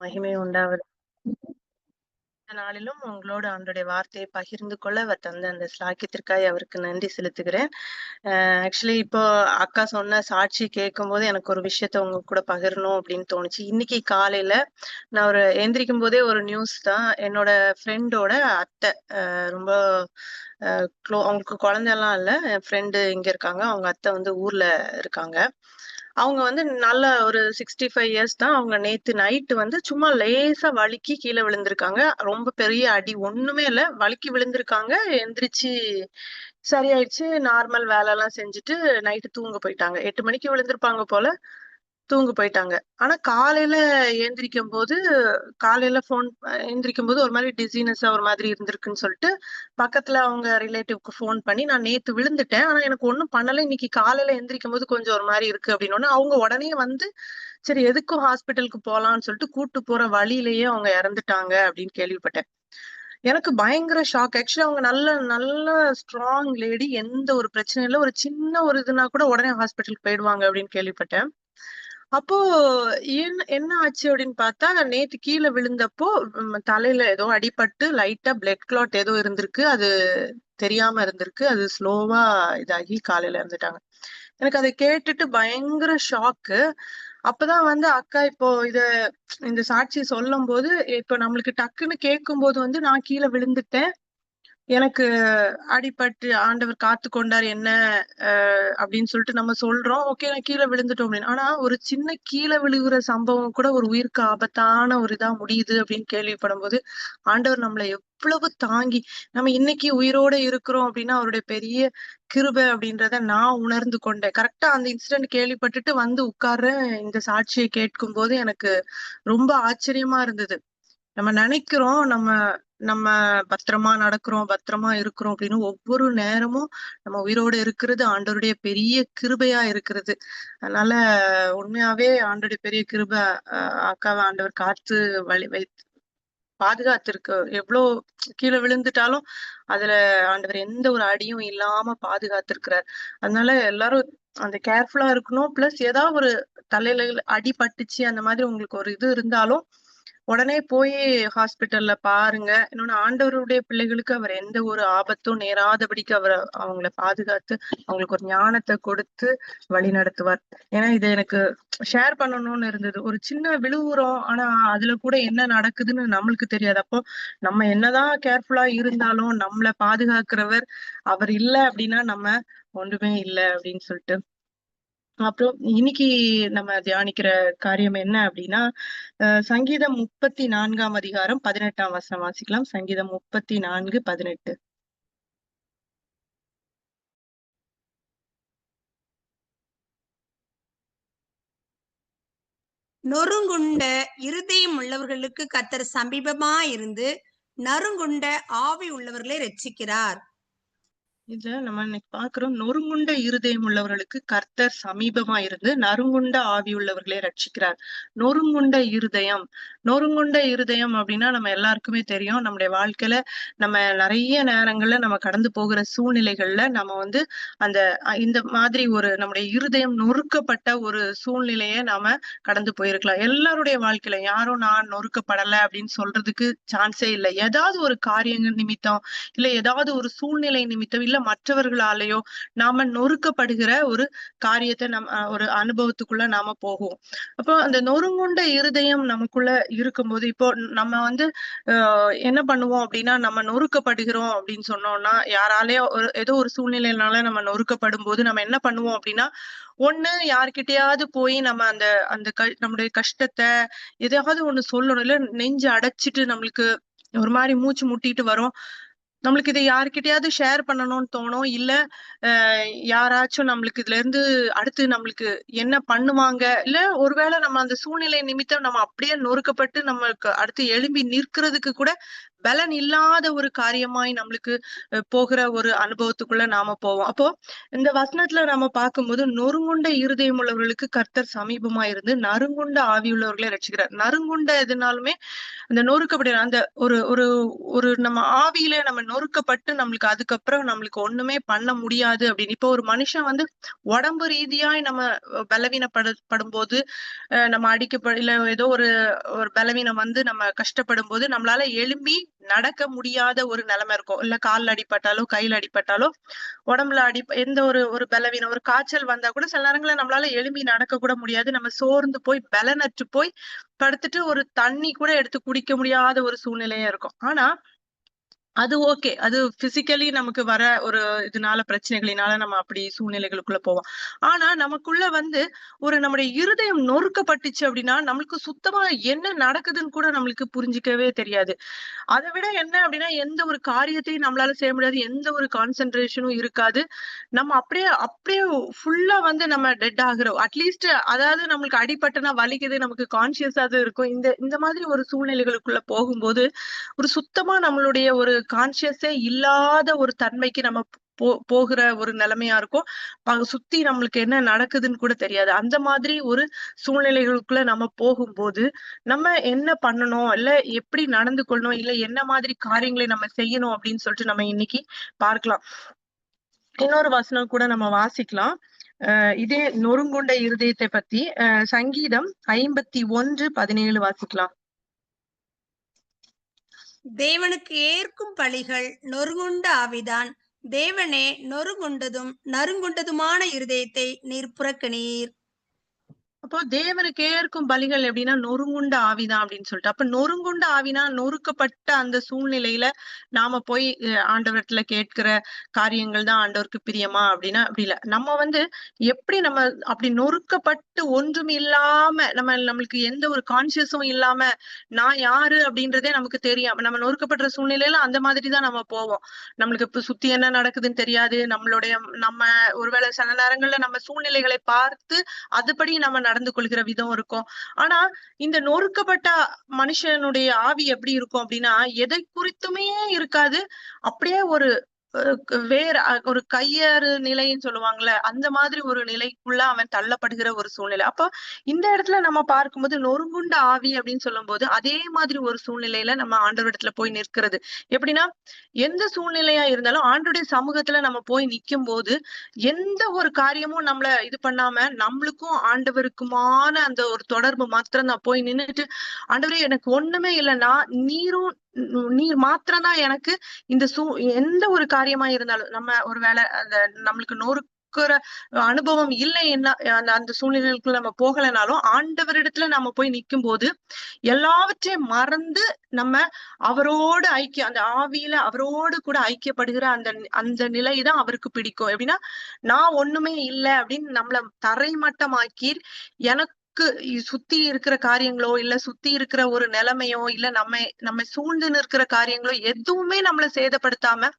மகிமை உண்டாவது. இந்த நாளிலும் உங்களோடு ஆண்டவருடைய வார்த்தையை பகிர்ந்து கொள்ள அவர் தந்த அந்த ஸ்லாக்கியத்திற்காக அவருக்கு நன்றி செலுத்துகிறேன். ஆக்சுவலி இப்போ அக்கா சொன்ன சாட்சி கேட்கும்போது எனக்கு ஒரு விஷயத்த உங்க கூட பகிரணும் அப்படின்னு தோணுச்சு. இன்னைக்கு காலையில நான் எந்திரிக்கும் போதே ஒரு நியூஸ் தான். என்னோட ஃப்ரெண்டோட அத்தை ரொம்ப அவங்களுக்கு குழந்தைலாம் இல்ல. என் ஃப்ரெண்டு இங்க இருக்காங்க. அவங்க அத்தை வந்து ஊர்ல இருக்காங்க. அவங்க வந்து நல்ல ஒரு 65 இயர்ஸ் தான். அவங்க நேத்து நைட்டு வந்து சும்மா லேசா வழுக்கி கீழ விழுந்திருக்காங்க. ரொம்ப பெரிய அடி ஒண்ணுமே இல்ல. வழுக்கி விழுந்திருக்காங்க. எந்திரிச்சு சரியாயிடுச்சு. நார்மல் வேலைலாம் செஞ்சுட்டு நைட்டு தூங்க போயிட்டாங்க. 8 மணிக்கு விழுந்திருப்பாங்க போல. தூங்க போயிட்டாங்க. ஆனா எந்திரிக்கும்போது காலையில எந்திரிக்கும்போது ஒரு மாரி டிஸினஸ்ஸா ஒரு மாதிரி இருந்திருக்குன்னு சொல்ட்டு, பக்கத்துல அவங்க ரிலேட்டிவ்க்கு ஃபோன் பண்ணி, "நான் நேத்து விழுந்துட்டேன். ஆனா எனக்கு ஒண்ணும் பண்ணல. இன்னைக்கு காலையில எந்திரிக்கும்போது கொஞ்சம் ஒரு மாரி இருக்கு." அப்படின்னோனே, அவங்க உடனே வந்து, சரி எதுக்கும் ஹாஸ்பிட்டலுக்கு போலான்னு சொல்ட்டு கூட்டு போற வழியிலேயே அவங்க இறந்துட்டாங்க அப்படின்னு கேள்விப்பட்டேன். எனக்கு பயங்கர ஷாக். ஆக்சுவலி அவங்க நல்ல நல்ல ஸ்ட்ராங் லேடி. எந்த ஒரு பிரச்சனையும் இல்ல. ஒரு சின்ன ஒரு இதுனா கூட உடனே ஹாஸ்பிட்டலுக்கு போயிடுவாங்க அப்படின்னு கேள்விப்பட்டேன். அப்போ என்ன ஆச்சு அப்படின்னு பார்த்தா, நேத்து கீழ விழுந்தப்போ தலையில ஏதோ அடிபட்டு லைட்டா பிளட் கிளாட் ஏதோ இருந்திருக்கு. அது தெரியாம இருந்திருக்கு. அது ஸ்லோவா இதாகி காலையில இறந்துட்டாங்க. எனக்கு அத கேட்டுட்டு பயங்கர ஷாக்கு. அப்பதான் வந்து அக்கா இப்போ இந்த சாட்சி சொல்லும்போது, இப்ப நம்மளுக்கு டக்குன்னு கேட்கும்போது வந்து நான் கீழ விழுந்துட்டேன். எனக்கு அடிபட்டு ஆண்டவர் காத்துக்கொண்டார் என்ன அப்படின்னு சொல்லிட்டு நம்ம சொல்றோம். ஓகே நான் கீழ விழுந்துட்டோம் அப்படின்னு. ஆனா ஒரு சின்ன கீழ விழுகுற சம்பவம் கூட ஒரு உயிருக்கு ஆபத்தான ஒரு இதா முடியுது அப்படின்னு கேள்விப்படும்போது, ஆண்டவர் நம்மள எவ்வளவு தாங்கி நம்ம இன்னைக்கு உயிரோட இருக்கிறோம் அப்படின்னா அவருடைய பெரிய கிருபை அப்படின்றத நான் உணர்ந்து கொண்டேன். கரெக்ட்டா அந்த இன்சிடென்ட் கேள்விப்பட்டுட்டு வந்து உட்கார்றேன். இந்த சாட்சிய கேட்கும்போது எனக்கு ரொம்ப ஆச்சரியமா இருந்தது. நம்ம நெனைக்கிறோம், நம்ம நம்ம பத்திரமா நடக்கிறோம், பத்திரமா இருக்கிறோம் அப்படின்னு ஒவ்வொரு நேரமும் நம்ம உயிரோட இருக்கிறது ஆண்டவருடைய பெரிய கிருபையா இருக்கிறது. அதனால உண்மையாவே ஆண்டவருடைய பெரிய கிருபை அக்காவ ஆண்டவர் காத்து வழி வைத்து பாதுகாத்திருக்கு. எவ்ளோ கீழ விழுந்துட்டாலும், அதுல ஆண்டவர் எந்த ஒரு அடியும் இல்லாம பாதுகாத்திருக்கிறார். அதனால எல்லாரும் அந்த கேர்ஃபுல்லா இருக்கணும். பிளஸ் ஏதாவது ஒரு தலையில அடி பட்டுச்சு அந்த மாதிரி உங்களுக்கு ஒரு இது இருந்தாலும், உடனே போயி ஹாஸ்பிட்டல்ல பாருங்க. இன்னொன்னு ஆண்டவருடைய பிள்ளைகளுக்கு அவர் எந்த ஒரு ஆபத்தும் நேராதபடிக்கு அவங்கள பாதுகாத்து, அவங்களுக்கு ஒரு ஞானத்த கொடுத்து வழிநடத்துவார். ஏன்னா, இது எனக்கு ஷேர் பண்ணணும்னு இருந்தது. ஒரு சின்ன விழுவுறோம். ஆனா, அதுல கூட என்ன நடக்குதுன்னு நம்மளுக்கு தெரியாது. அப்போ நம்ம என்னதான் கேர்ஃபுல்லா இருந்தாலும், நம்மள பாதுகாக்கிறவர் அவர் இல்ல அப்டின்னா, நம்ம ஒன்றுமே இல்ல அப்டின்னு சொல்ட்டு. அப்புறம் இன்னைக்கு நம்ம தியானிக்கிற காரியம் என்ன அப்டின்னா, சங்கீதம் 34ஆம் அதிகாரம் 18ஆம் வசனம் வாசிக்கலாம். சங்கீதம் 34, 18. நொறுங்குண்ட இருதயம் உள்ளவர்களுக்கு கர்த்தர் சமீபமாயிருந்து நறுங்குண்ட ஆவி உள்ளவர்களை ரட்சிக்கிறார். இதுல நம்ம இன்னைக்கு பார்க்கிறோம், நொறுங்குண்ட இருதயம் உள்ளவர்களுக்கு கர்த்தர் சமீபமா இருந்து நறுங்குண்ட ஆவி உள்ளவர்களை ரட்சிக்கிறார். நொறுங்குண்ட இருதயம் நொறுங்குண்ட இருதயம் அப்படின்னா நம்ம எல்லாருக்குமே தெரியும். நம்முடைய வாழ்க்கையில நம்ம நிறைய நேரங்கள்ல நம்ம கடந்து போகிற சூழ்நிலைகள்ல நம்ம வந்து அந்த இந்த மாதிரி ஒரு நம்முடைய இருதயம் நொறுக்கப்பட்ட ஒரு சூழ்நிலையை நாம கடந்து போயிருக்கலாம். எல்லாருடைய வாழ்க்கையில யாரும் நான் நொறுக்கப்படல அப்படின்னு சொல்றதுக்கு சான்ஸே இல்லை. ஏதாவது ஒரு காரியங்கள் நிமித்தம், இல்ல ஏதாவது ஒரு சூழ்நிலை நிமித்தம், இல்ல மற்றவர்களாலேயோ நாம நொறுக்கப்படுகிற ஒரு காரியத்த ஒரு அனுபவத்துக்குள்ள நாம போகுவோம். அப்போ அந்த நொறுங்குண்ட இருதயம் நமக்குள்ள இருக்கும்போது, இப்போ நம்ம வந்து என்ன பண்ணுவோம் அப்படின்னா, நம்ம நொறுக்கப்படுகிறோம் அப்படின்னு சொன்னோம்னா, யாராலயோ ஏதோ ஒரு சூழ்நிலையினால நம்ம நொறுக்கப்படும்போது, நம்ம என்ன பண்ணுவோம் அப்படின்னா, ஒண்ணு யார்கிட்டயாவது போய் நம்ம அந்த அந்த நம்முடைய கஷ்டத்த எதையாவது ஒண்ணு சொல்லணும். இல்ல நெஞ்சு அடைச்சுட்டு நம்மளுக்கு ஒரு மாரி மூச்சு முட்டிட்டு வரும். நம்மளுக்கு இத யார்கிட்டயாவது ஷேர் பண்ணணும்னு தோணும். இல்ல யாராச்சும் நம்மளுக்கு இதுலருந்து அடுத்து நம்மளுக்கு என்ன பண்ணுவாங்க? இல்ல ஒருவேள நம்ம அந்த சூழ்நிலை நிமித்தம் நம்ம அப்படியே நொறுக்கப்பட்டு நம்மளுக்கு அடுத்து எழும்பி நிற்கிறதுக்கு கூட பலன் இல்லாத ஒரு காரியமாய் நம்மளுக்கு போகிற ஒரு அனுபவத்துக்குள்ள நாம போவோம். அப்போ இந்த வசனத்துல நாம பார்க்கும்போது நொறுங்குண்ட இருதயம் உள்ளவர்களுக்கு கர்த்தர் சமீபமா இருந்து நறுங்குண்ட ஆவியுள்ளவர்களை ரட்சிக்கிறார். நறுங்குண்ட எதுனாலுமே அந்த நொறுக்கப்பட்ட அந்த ஒரு ஒரு ஒரு நம்ம ஆவியில நம்ம நொறுக்கப்பட்டு நம்மளுக்கு அதுக்கப்புறம் நம்மளுக்கு ஒண்ணுமே பண்ண முடியாது அப்படின்னு. இப்போ ஒரு மனுஷன் வந்து உடம்பு ரீதியாய் நம்ம பலவீனப்படும் போது நம்ம இல்ல ஏதோ ஒரு ஒரு பலவீனம் வந்து நம்ம கஷ்டப்படும் போது நம்மளால எழும்பி நடக்க முடியாத ஒரு நிலைமை இருக்கும். இல்ல கால்ல அடிபட்டாலோ கையில அடிபட்டாலோ உடம்புல எந்த ஒரு ஒரு பலவீனம் ஒரு காய்ச்சல் வந்தா கூட சில நேரங்கள்ல நம்மளால எழும்பி நடக்க கூட முடியாது. நம்ம சோர்ந்து போய் பலனற்று போய் படுத்துட்டு ஒரு தண்ணி கூட எடுத்து குடிக்க முடியாத ஒரு சூழ்நிலையா இருக்கும். ஆனா அது ஓகே. அது பிசிக்கலி நமக்கு வர ஒரு இதனால பிரச்சனைகளினால நம்ம அப்படி சூழ்நிலைகளுக்குள்ள போவோம். ஆனா நமக்குள்ள வந்து ஒரு நம்முடைய இருதயம் நொறுக்கப்பட்டுச்சு அப்படின்னா, நம்மளுக்கு சுத்தமா என்ன நடக்குதுன்னு கூட நம்மளுக்கு புரிஞ்சுக்கவே தெரியாது. அத விட என்ன அப்படின்னா, எந்த ஒரு காரியத்தையும் நம்மளால செய்ய முடியாது. எந்த ஒரு கான்சன்ட்ரேஷனும் இருக்காது. நம்ம அப்படியே அப்படியே ஃபுல்லா வந்து நம்ம டெட் ஆகுறோம். அட்லீஸ்ட் அதாவது நம்மளுக்கு அடிபட்டுனா வலிக்குது, நமக்கு கான்ஷியஸாவது இருக்கும். இந்த இந்த மாதிரி ஒரு சூழ்நிலைகளுக்குள்ள போகும்போது, ஒரு சுத்தமா நம்மளுடைய ஒரு கான்ஷியஸே இல்லாத ஒரு தன்மைக்கு நம்ம போகிற ஒரு நிலைமையா இருக்கும். சுத்தி நம்மளுக்கு என்ன நடக்குதுன்னு கூட தெரியாது. அந்த மாதிரி ஒரு சூழ்நிலைகளுக்குள்ள நம்ம போகும்போது, நம்ம என்ன பண்ணணும்? இல்ல எப்படி நடந்து கொள்ளணும்? இல்ல என்ன மாதிரி காரியங்களை நம்ம செய்யணும்? அப்படின்னு சொல்லிட்டு நம்ம இன்னைக்கு பார்க்கலாம். இன்னொரு வசனம் கூட நம்ம வாசிக்கலாம். இதே நொறுங்குண்ட இருதயத்தை பத்தி சங்கீதம் 51:17 வாசிக்கலாம். தேவனுக்கு ஏற்கும் பலிகள் நொறுங்குண்ட ஆவிதான். தேவனே, நொறுங்குண்டதும் நறுங்குண்டதுமான இருதயத்தை நீர் புறக்கணீர். அப்போ தேவனுக்கு ஏற்கும் பலிகள் எப்படின்னா நொறுங்குண்ட ஆவிதான் அப்படின்னு சொல்லிட்டு. அப்ப நொறுங்குண்ட ஆவினா நொறுக்கப்பட்ட அந்த சூழ்நிலையில நாம போய் ஆண்டவரத்துல கேட்கிற காரியங்கள் தான் ஆண்டவருக்கு பிரியமா அப்படின்னா அப்படி இல்ல. நம்ம வந்து எப்படி நம்ம அப்படி நொறுக்கப்பட்டு ஒன்றும் இல்லாம நம்மளுக்கு எந்த ஒரு கான்சியஸும் இல்லாம நான் யாரு அப்படின்றதே நமக்கு தெரியும். நம்ம நொறுக்கப்படுற சூழ்நிலையில அந்த மாதிரி தான் நம்ம போவோம். நம்மளுக்கு இப்ப சுத்தி என்ன நடக்குதுன்னு தெரியாது. நம்ம ஒருவேளை சில நேரங்கள்ல நம்ம சூழ்நிலைகளை பார்த்து அதுபடி நம்ம நடந்து கொள்கிற விதம் இருக்கும். ஆனா இந்த நொறுக்கப்பட்ட மனுஷனுடைய ஆவி எப்படி இருக்கும் அப்படின்னா எதை குறித்துமே இருக்காது. அப்படியே ஒரு வேற ஒரு கையறு நிலைன்னு சொல்லுவாங்கல்ல அந்த மாதிரி ஒரு நிலைக்குள்ள அவன் தள்ளப்படுகிற ஒரு சூழ்நிலை. அப்போ இந்த இடத்துல நம்ம பார்க்கும்போது நொறுங்குண்ட ஆவி அப்படின்னு சொல்லும்போது அதே மாதிரி ஒரு சூழ்நிலையில நம்ம ஆண்டவரிடத்துல போய் நிற்கிறது. எப்படின்னா எந்த சூழ்நிலையா இருந்தாலும் ஆண்டவருடைய சமூகத்துல நம்ம போய் நிக்கும் போது எந்த ஒரு காரியமும் நம்மள இது பண்ணாம நம்மளுக்கும் ஆண்டவருக்குமான அந்த ஒரு தொடர்பு மாத்திரம் தான் போய் நின்னுட்டு ஆண்டவரே எனக்கு ஒண்ணுமே இல்லைன்னா நீர் மாத்திரம் தான் எனக்கு இந்த எந்த ஒரு காரியமா இருந்தாலும் நம்ம ஒருவேளை அந்த நம்மளுக்கு நொறுக்குற அனுபவம் இல்லைன்னா அந்த அந்த சூழ்நிலைகளுக்குள்ள நம்ம போகலைனாலும் ஆண்டவரிடத்துல நம்ம போய் நிக்கும் போது எல்லாவற்றையும் மறந்து நம்ம அவரோடு ஐக்கியம் அந்த ஆவியில அவரோடு கூட ஐக்கியப்படுகிற அந்த அந்த நிலைதான் அவருக்கு பிடிக்கும். எப்படின்னா நான் ஒண்ணுமே இல்லை அப்படின்னு நம்மள தரைமட்டமாக்கி எனக்கு சுத்தி இருக்கிற காரியங்களோ இல்ல சுத்தி இருக்கிற ஒரு நிலைமையோ இல்ல நம்ம சூழ்ந்து நிற்கிற காரியங்களோ எதுவுமே நம்மள சேதப்படுத்தாம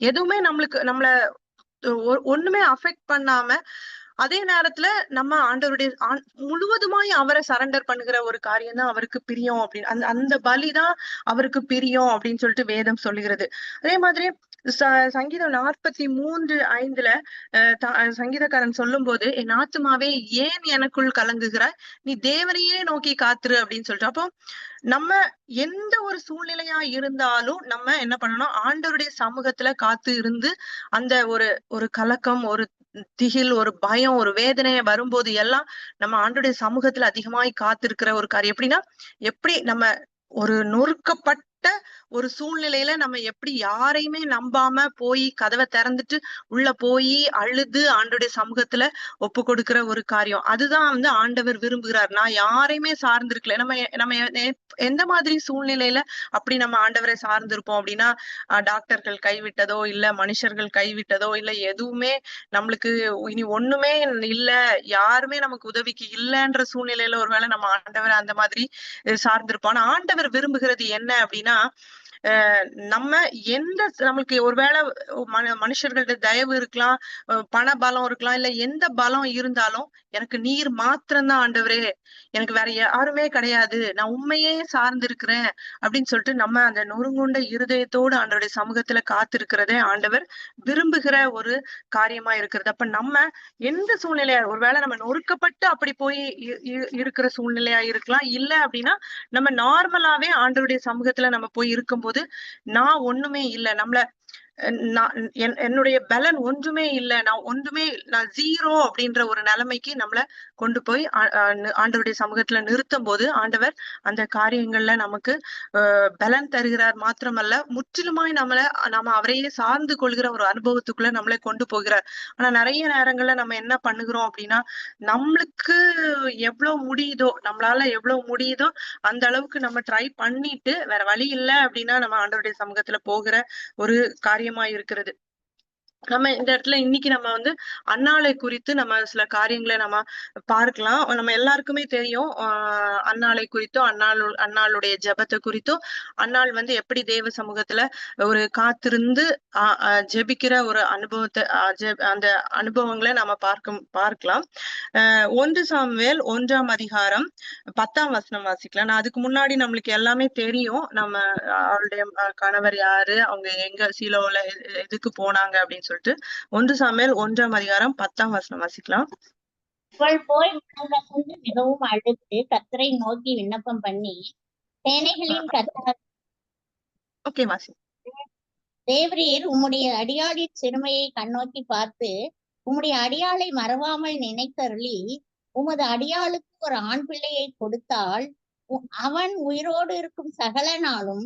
எதுவுமே நம்மள ஒண்ணுமே அஃபெக்ட் பண்ணாம அதே நேரத்துல நம்ம ஆண்டவருடைய முழுவதுமாய் அவரை சரண்டர் பண்ணுகிற ஒரு காரியம் தான் அவருக்கு பிரியம் அப்படின்னு அந்த அந்த பலிதான் அவருக்கு பிரியம் அப்படின்னு சொல்லிட்டு வேதம் சொல்லுகிறது. அதே மாதிரி சங்கீதம் 43:5 சங்கீதக்காரன் சொல்லும் போது என் ஆத்துமாவே ஏன் எனக்குள் கலங்குகிறாய், நீ தேவனையே நோக்கி காத்துரு அப்படின்னு சொல்லிட்டு. அப்போ நம்ம எந்த ஒரு சூழ்நிலையா இருந்தாலும் நம்ம என்ன பண்ணணும் ஆண்டவருடைய சமூகத்துல காத்து இருந்து அந்த ஒரு ஒரு கலக்கம் ஒரு திகில் ஒரு பயம் ஒரு வேதனைய வரும்போது எல்லாம் நம்ம ஆண்டவருடைய சமூகத்துல அதிகமாய் காத்திருக்கிற ஒரு காரியம். எப்படின்னா எப்படி நம்ம ஒரு நொறுக்கப்பட்ட ஒரு சூழ்நிலையில நம்ம எப்படி யாரையுமே நம்பாம போய் கதவை திறந்துட்டு உள்ள போய் அழுது ஆண்டவருடைய சமூகத்துல ஒப்பு கொடுக்கிற ஒரு காரியம். அதுதான் வந்து ஆண்டவர் விரும்புகிறார். நான் யாரையுமே சார்ந்திருக்கல. நம்ம நம்ம எந்த மாதிரி சூழ்நிலையில அப்படி நம்ம ஆண்டவரை சார்ந்திருப்போம் அப்படின்னா டாக்டர்கள் கைவிட்டதோ இல்ல மனுஷர்கள் கைவிட்டதோ இல்ல எதுவுமே நம்மளுக்கு இனி ஒண்ணுமே இல்ல யாருமே நமக்கு உதவிக்கு இல்லைன்ற சூழ்நிலையில ஒருவேளை நம்ம ஆண்டவரை அந்த மாதிரி சார்ந்திருப்போம். ஆனா ஆண்டவர் விரும்புகிறது என்ன அப்படின்னா நம்ம எந்த நம்மளுக்கு ஒருவேளை மனுஷர்கள்ட்ட தயவு இருக்கலாம், பண பலம் இருக்கலாம், இல்ல எந்த பலம் இருந்தாலும் எனக்கு நீர் மாத்திரம்தான் ஆண்டவரே, எனக்கு வேற யாருமே கிடையாது, நான் உண்மையே சார்ந்து இருக்கிறேன் அப்படின்னு சொல்லிட்டு நம்ம அந்த நொறுங்குண்ட இருதயத்தோடு ஆண்டவருடைய சமூகத்துல காத்திருக்கிறதே ஆண்டவர் விரும்புகிற ஒரு காரியமா இருக்கிறது. அப்ப நம்ம எந்த சூழ்நிலையா, ஒருவேளை நம்ம நொறுக்கப்பட்டு அப்படி போய் இருக்கிற சூழ்நிலையா இருக்கலாம், இல்ல அப்படின்னா நம்ம நார்மலாவே ஆண்டவருடைய சமூகத்துல நம்ம போய் இருக்கும்போது நான் ஒண்ணுமே இல்ல, நம்மள நான் என்னுடைய பலன் ஒன்றுமே இல்ல, நான் ஜீரோ அப்படின்ற ஒரு நிலைமைக்கு நம்மள கொண்டு போய் ஆண்டவருடைய சமூகத்துல நிறுத்தும் போது ஆண்டவர் அந்த காரியங்கள்ல நமக்கு பலன் தருகிறார். மாத்திரமல்ல, முற்றிலுமாய் நாம அவரையே சார்ந்து கொள்கிற ஒரு அனுபவத்துக்குள்ள நம்மளை கொண்டு போகிறார். ஆனா நிறைய நேரங்கள்ல நம்ம என்ன பண்ணுகிறோம் அப்படின்னா, நம்மளுக்கு நம்மளால எவ்வளவு முடியுதோ அந்த அளவுக்கு நம்ம ட்ரை பண்ணிட்டு வேற வழி இல்ல அப்படின்னா நம்ம ஆண்டவருடைய சமூகத்துல போகிற ஒரு காரியமா இருக்கிறது. நம்ம இந்த இடத்துல இன்னைக்கு நம்ம வந்து அன்னாளை குறித்து நம்ம சில காரியங்களை நம்ம பார்க்கலாம். நம்ம எல்லாருக்குமே தெரியும், அன்னாளை குறித்தும் அன்னாளுடைய ஜெபத்தை குறித்தும், அன்னாள் வந்து எப்படி தேவ சமூகத்துல ஒரு காத்திருந்து ஜெபிக்கிற ஒரு அனுபவத்தை அந்த அனுபவங்களை நம்ம பார்க்கலாம். 1 சாமுவேல் 1ஆம் அதிகாரம் 10ஆம் வசனம் வாசிக்கலாம். நான் அதுக்கு முன்னாடி நம்மளுக்கு எல்லாமே தெரியும், நம்ம அவளுடைய கணவர் யாரு, அவங்க எங்க சீலோல எதுக்கு போனாங்க அப்படின்னு சொல்லிட்டு. 1 சாமுவேல் 1ஆம் அதிகாரம் 10ஆம் வசனம் வாசிக்கலாம். அவள் போய் மனங்கசந்து மிகவும் அழுது கர்த்தரை நோக்கி விண்ணப்பம் பண்ணி, சேனைகளின் கர்த்தர் ஓகே வாசி. தேவரீர் உம்முடைய அடியாளின் சிறுமையை கண்ணோக்கி பார்த்து உம்முடைய அடியாளை மறவாமல் நினைத்தருளி உமது அடியாளுக்கு ஒரு ஆண் பிள்ளையை கொடுத்தால் அவன் உயிரோடு இருக்கும் சகல நாளும்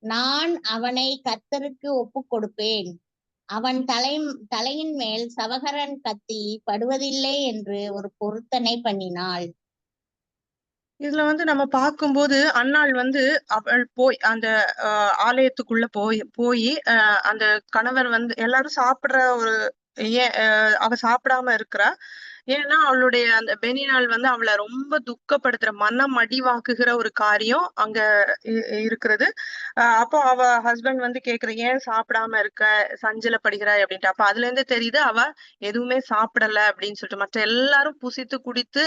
நான் அவனை கர்த்தருக்கு ஒப்பு கொடுப்பேன். அவன் தலையின் மேல் சவகரன் கத்தி படுவதில்லை என்று ஒரு பொருத்தனை பண்ணினாள். இதுல வந்து நம்ம பார்க்கும்போது அன்னாள் வந்து அவள் போய் அந்த ஆலயத்துக்குள்ள போய் அந்த கணவர் வந்து எல்லாரும் சாப்பிடுற ஒரு அவ சாப்பிடாம இருக்கிறா. ஏன்னா அவளுடைய அந்த பெனினாள் வந்து அவளை ரொம்ப துக்கப்படுத்துற, மனம் அடிவாக்குகிற ஒரு காரியம் அங்க இருக்கிறது. அப்போ அவ ஹஸ்பண்ட் வந்து கேக்குற, ஏன் சாப்பிடாம இருக்க, சஞ்சலப்படுகிறாய் அப்படின்ட்டு. அப்ப அதுல இருந்து தெரியுது அவ எதுவுமே சாப்பிடல அப்படின்னு சொல்லிட்டு. மற்ற எல்லாரும் புசித்து குடித்து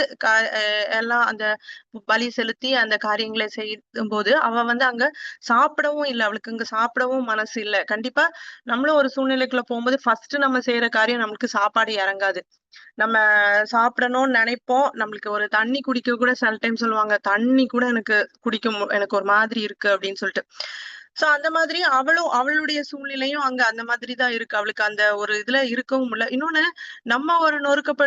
எல்லாம் அந்த பலி செலுத்தி அந்த காரியங்களை செய்யும் போது அவ வந்து அங்க சாப்பிடவும் இல்லை, அவளுக்கு இங்க சாப்பிடவும் மனசு இல்லை. கண்டிப்பா நம்மளும் ஒரு சூழ்நிலைக்குள்ள போகும்போது ஃபர்ஸ்ட் நம்ம செய்யற காரியம் நம்மளுக்கு சாப்பாடு இறங்காது. நம்ம சாப்பிடணும்னு நினைப்போம், நம்மளுக்கு ஒரு தண்ணி குடிக்க கூட சில டைம் சொல்லுவாங்க, தண்ணி கூட எனக்கு எனக்கு ஒரு மாதிரி இருக்கு அப்படின்னு சொல்லிட்டு. சோ அந்த மாதிரி அவளுடைய சூழ்நிலையும் அங்க அந்த மாதிரிதான் இருக்கு. அவளுக்கு அந்த ஒரு இதுல இருக்கவும் முடியல. இன்னொன்னு, நம்ம ஒரு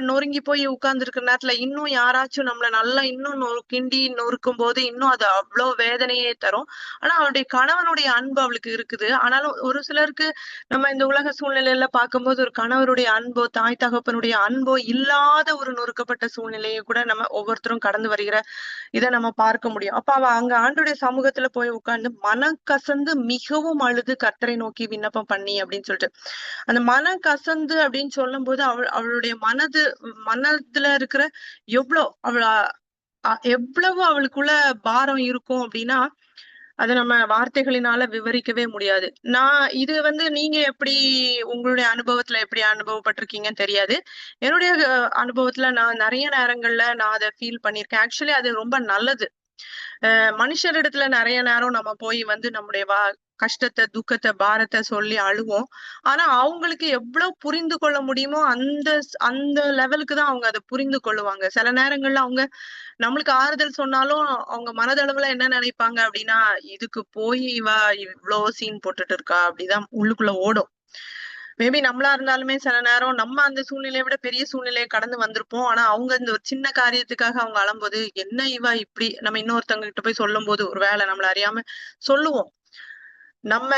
நொறுங்கி போய் உட்கார்ந்து இருக்கிற நேரத்துல இன்னும் யாராச்சும் நம்மள நல்லா இன்னும் கிண்டி நொறுக்கும் போது இன்னும் அது அவ்வளவு வேதனையே தரும். ஆனா அவளுடைய கணவனுடைய அன்பு அவளுக்கு இருக்குது. ஆனாலும் ஒரு சிலருக்கு நம்ம இந்த உலக சூழ்நிலையில பார்க்கும்போது ஒரு கணவருடைய அன்போ தாய் தகப்பனுடைய அன்போ இல்லாத ஒரு நொறுக்கப்பட்ட சூழ்நிலையை கூட நம்ம ஒவ்வொருத்தரும் கடந்து வருகிற இதை நம்ம பார்க்க முடியும். அப்ப அவ அங்க ஆண்டுடைய சமூகத்துல போய் உட்கார்ந்து மனம் கசந்து மிகவும் அழுது கர்த்தரை நோக்கி விண்ணப்பம் பண்ணி அப்படின்னு சொல்லிட்டு. அந்த மனம் கசந்து அப்படின்னு சொல்லும் போது அவளுடைய மனதுல இருக்கிற எவ்வளவு அவளுக்குள்ள பாரம் இருக்கும் அப்படின்னா அதை நம்ம வார்த்தைகளினால விவரிக்கவே முடியாது. இது வந்து நீங்க எப்படி உங்களுடைய அனுபவத்துல எப்படி அனுபவப்பட்டிருக்கீங்கன்னு தெரியாது. என்னுடைய அனுபவத்துல நான் நிறைய நேரங்கள்ல நான் அதை ஃபீல் பண்ணியிருக்கேன். ஆக்சுவலி அது ரொம்ப நல்லது. மனுஷரிடத்துல நிறைய நேரம் நம்ம போய் வந்து நம்முடைய கஷ்டத்தை, துக்கத்தை, பாரத்தை சொல்லி அழுவோம். ஆனா அவங்களுக்கு எவ்வளவு புரிந்து கொள்ள முடியுமோ அந்த அந்த லெவலுக்கு தான் அவங்க அதை புரிந்து கொள்ளுவாங்க. சில நேரங்கள்ல அவங்க நம்மளுக்கு ஆறுதல் சொன்னாலும் அவங்க மனதளவுல என்ன நினைப்பாங்க அப்படின்னா, இதுக்கு போய் இவ இவ்வளோ சீன் போட்டுட்டு இருக்கா அப்படிதான் உள்ளுக்குள்ள ஓடும். மேபி நம்மளா இருந்தாலுமே சில நேரம் நம்ம அந்த சூழ்நிலையை விட பெரிய சூழ்நிலையை கடந்து வந்திருப்போம். ஆனா அவங்க இந்த ஒரு சின்ன காரியத்துக்காக அவங்க அழும்போது, என்ன இவ இப்படி நம்ம இன்னொருத்தவங்க கிட்ட போய் சொல்லும் போது ஒருவேளை நம்மள அறியாம சொல்லுவோம், நம்ம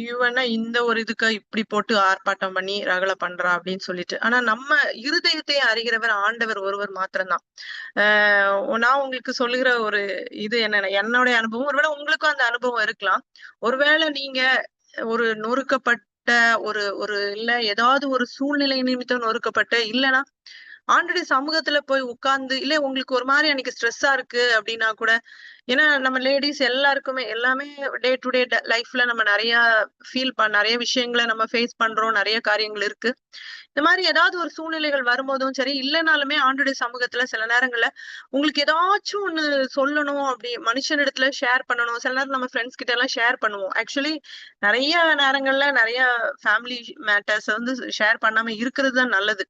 இவனா இந்த ஒரு இதுக்கு இப்படி போட்டு ஆர்ப்பாட்டம் பண்ணி ரகலை பண்றா அப்படின்னு சொல்லிட்டு. ஆனா நம்ம இருதயத்தை அறிகிறவர் ஆண்டவர் ஒருவர் மாத்திரம்தான். நான் உங்களுக்கு சொல்லுகிற ஒரு இது என்னன்னா, என்னுடைய அனுபவம், ஒருவேளை உங்களுக்கும் அந்த அனுபவம் இருக்கலாம். ஒருவேளை நீங்க ஒரு நொறுக்கப்பட்ட ஒரு இல்ல ஏதாவது ஒரு சூழ்நிலை நிமித்தம் நொறுக்கப்பட்ட, இல்லைன்னா ஆண்டவருடைய சமூகத்துல போய் உட்கார்ந்து, இல்ல உங்களுக்கு ஒரு மாரி அன்னைக்கு ஸ்ட்ரெஸ்ஸா இருக்கு அப்படின்னா கூட, ஏன்னா நம்ம லேடீஸ் எல்லாருக்குமே எல்லாமே டே டு டே லைஃப்ல நம்ம நெறைய விஷயங்கள நம்ம ஃபேஸ் பண்றோம். நெறைய காரியங்கள் இருக்கு. இந்த மாரி ஏதாவது ஒரு சூழ்நிலைகள் வரும்போதும் சரி, இல்லனாலுமே ஆண்டவருடைய சமூகத்துல சில நேரங்கள்ல உங்களுக்கு ஏதாச்சும் ஒண்ணு சொல்லணும் அப்படி மனுஷனிடத்துல ஷேர் பண்ணணும். சில நேரம் நம்ம ஃப்ரெண்ட்ஸ் கிட்ட எல்லாம் ஷேர் பண்ணுவோம். ஆக்சுவலி நெறைய நேரங்கள்ல நெறைய ஃபேமிலி மேட்டர்ஸ வந்து ஷேர் பண்ணாம இருக்கிறது தான் நல்லது.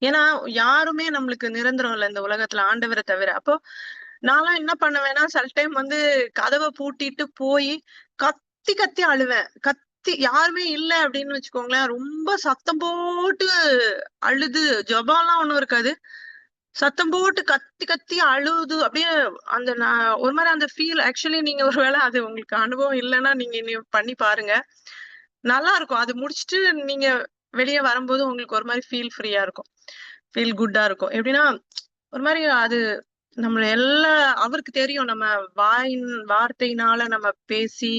ஏன்னா, யாருமே நம்மளுக்கு நிரந்தரம் இல்ல இந்த உலகத்துல ஆண்டவர தவிர. அப்போ நான்லாம் என்ன பண்ணுவேன்னா, சில டைம் வந்து கதவ பூட்டிட்டு போயி கத்தி கத்தி அழுவேன். யாருமே இல்ல அப்படின்னு வச்சுக்கோங்களேன். ரொம்ப சத்தம் போட்டு அழுது ஜெபம்லாம் ஒண்ணும் இருக்காது. சத்தம் போட்டு கத்தி கத்தி அழுது அப்படியே அந்த நான் ஒரு மாரி அந்த ஃபீல் ஆக்சுவலி நீங்க ஒரு வேள அது உங்களுக்கு அனுபவம் இல்லன்னா, நீங்க இனி பண்ணி பாருங்க. நல்லா இருக்கும். அது முடிச்சுட்டு நீங்க வெளிய வரும்போது உங்களுக்கு ஒரு மாரி ஃப்ரீயா இருக்கும். ஃபீல் குட்டா இருக்கும். எப்படின்னா, ஒரு மாரி அது நம்மள அவருக்கு தெரியும். நம்ம வார்த்தையினால நம்ம பேசி,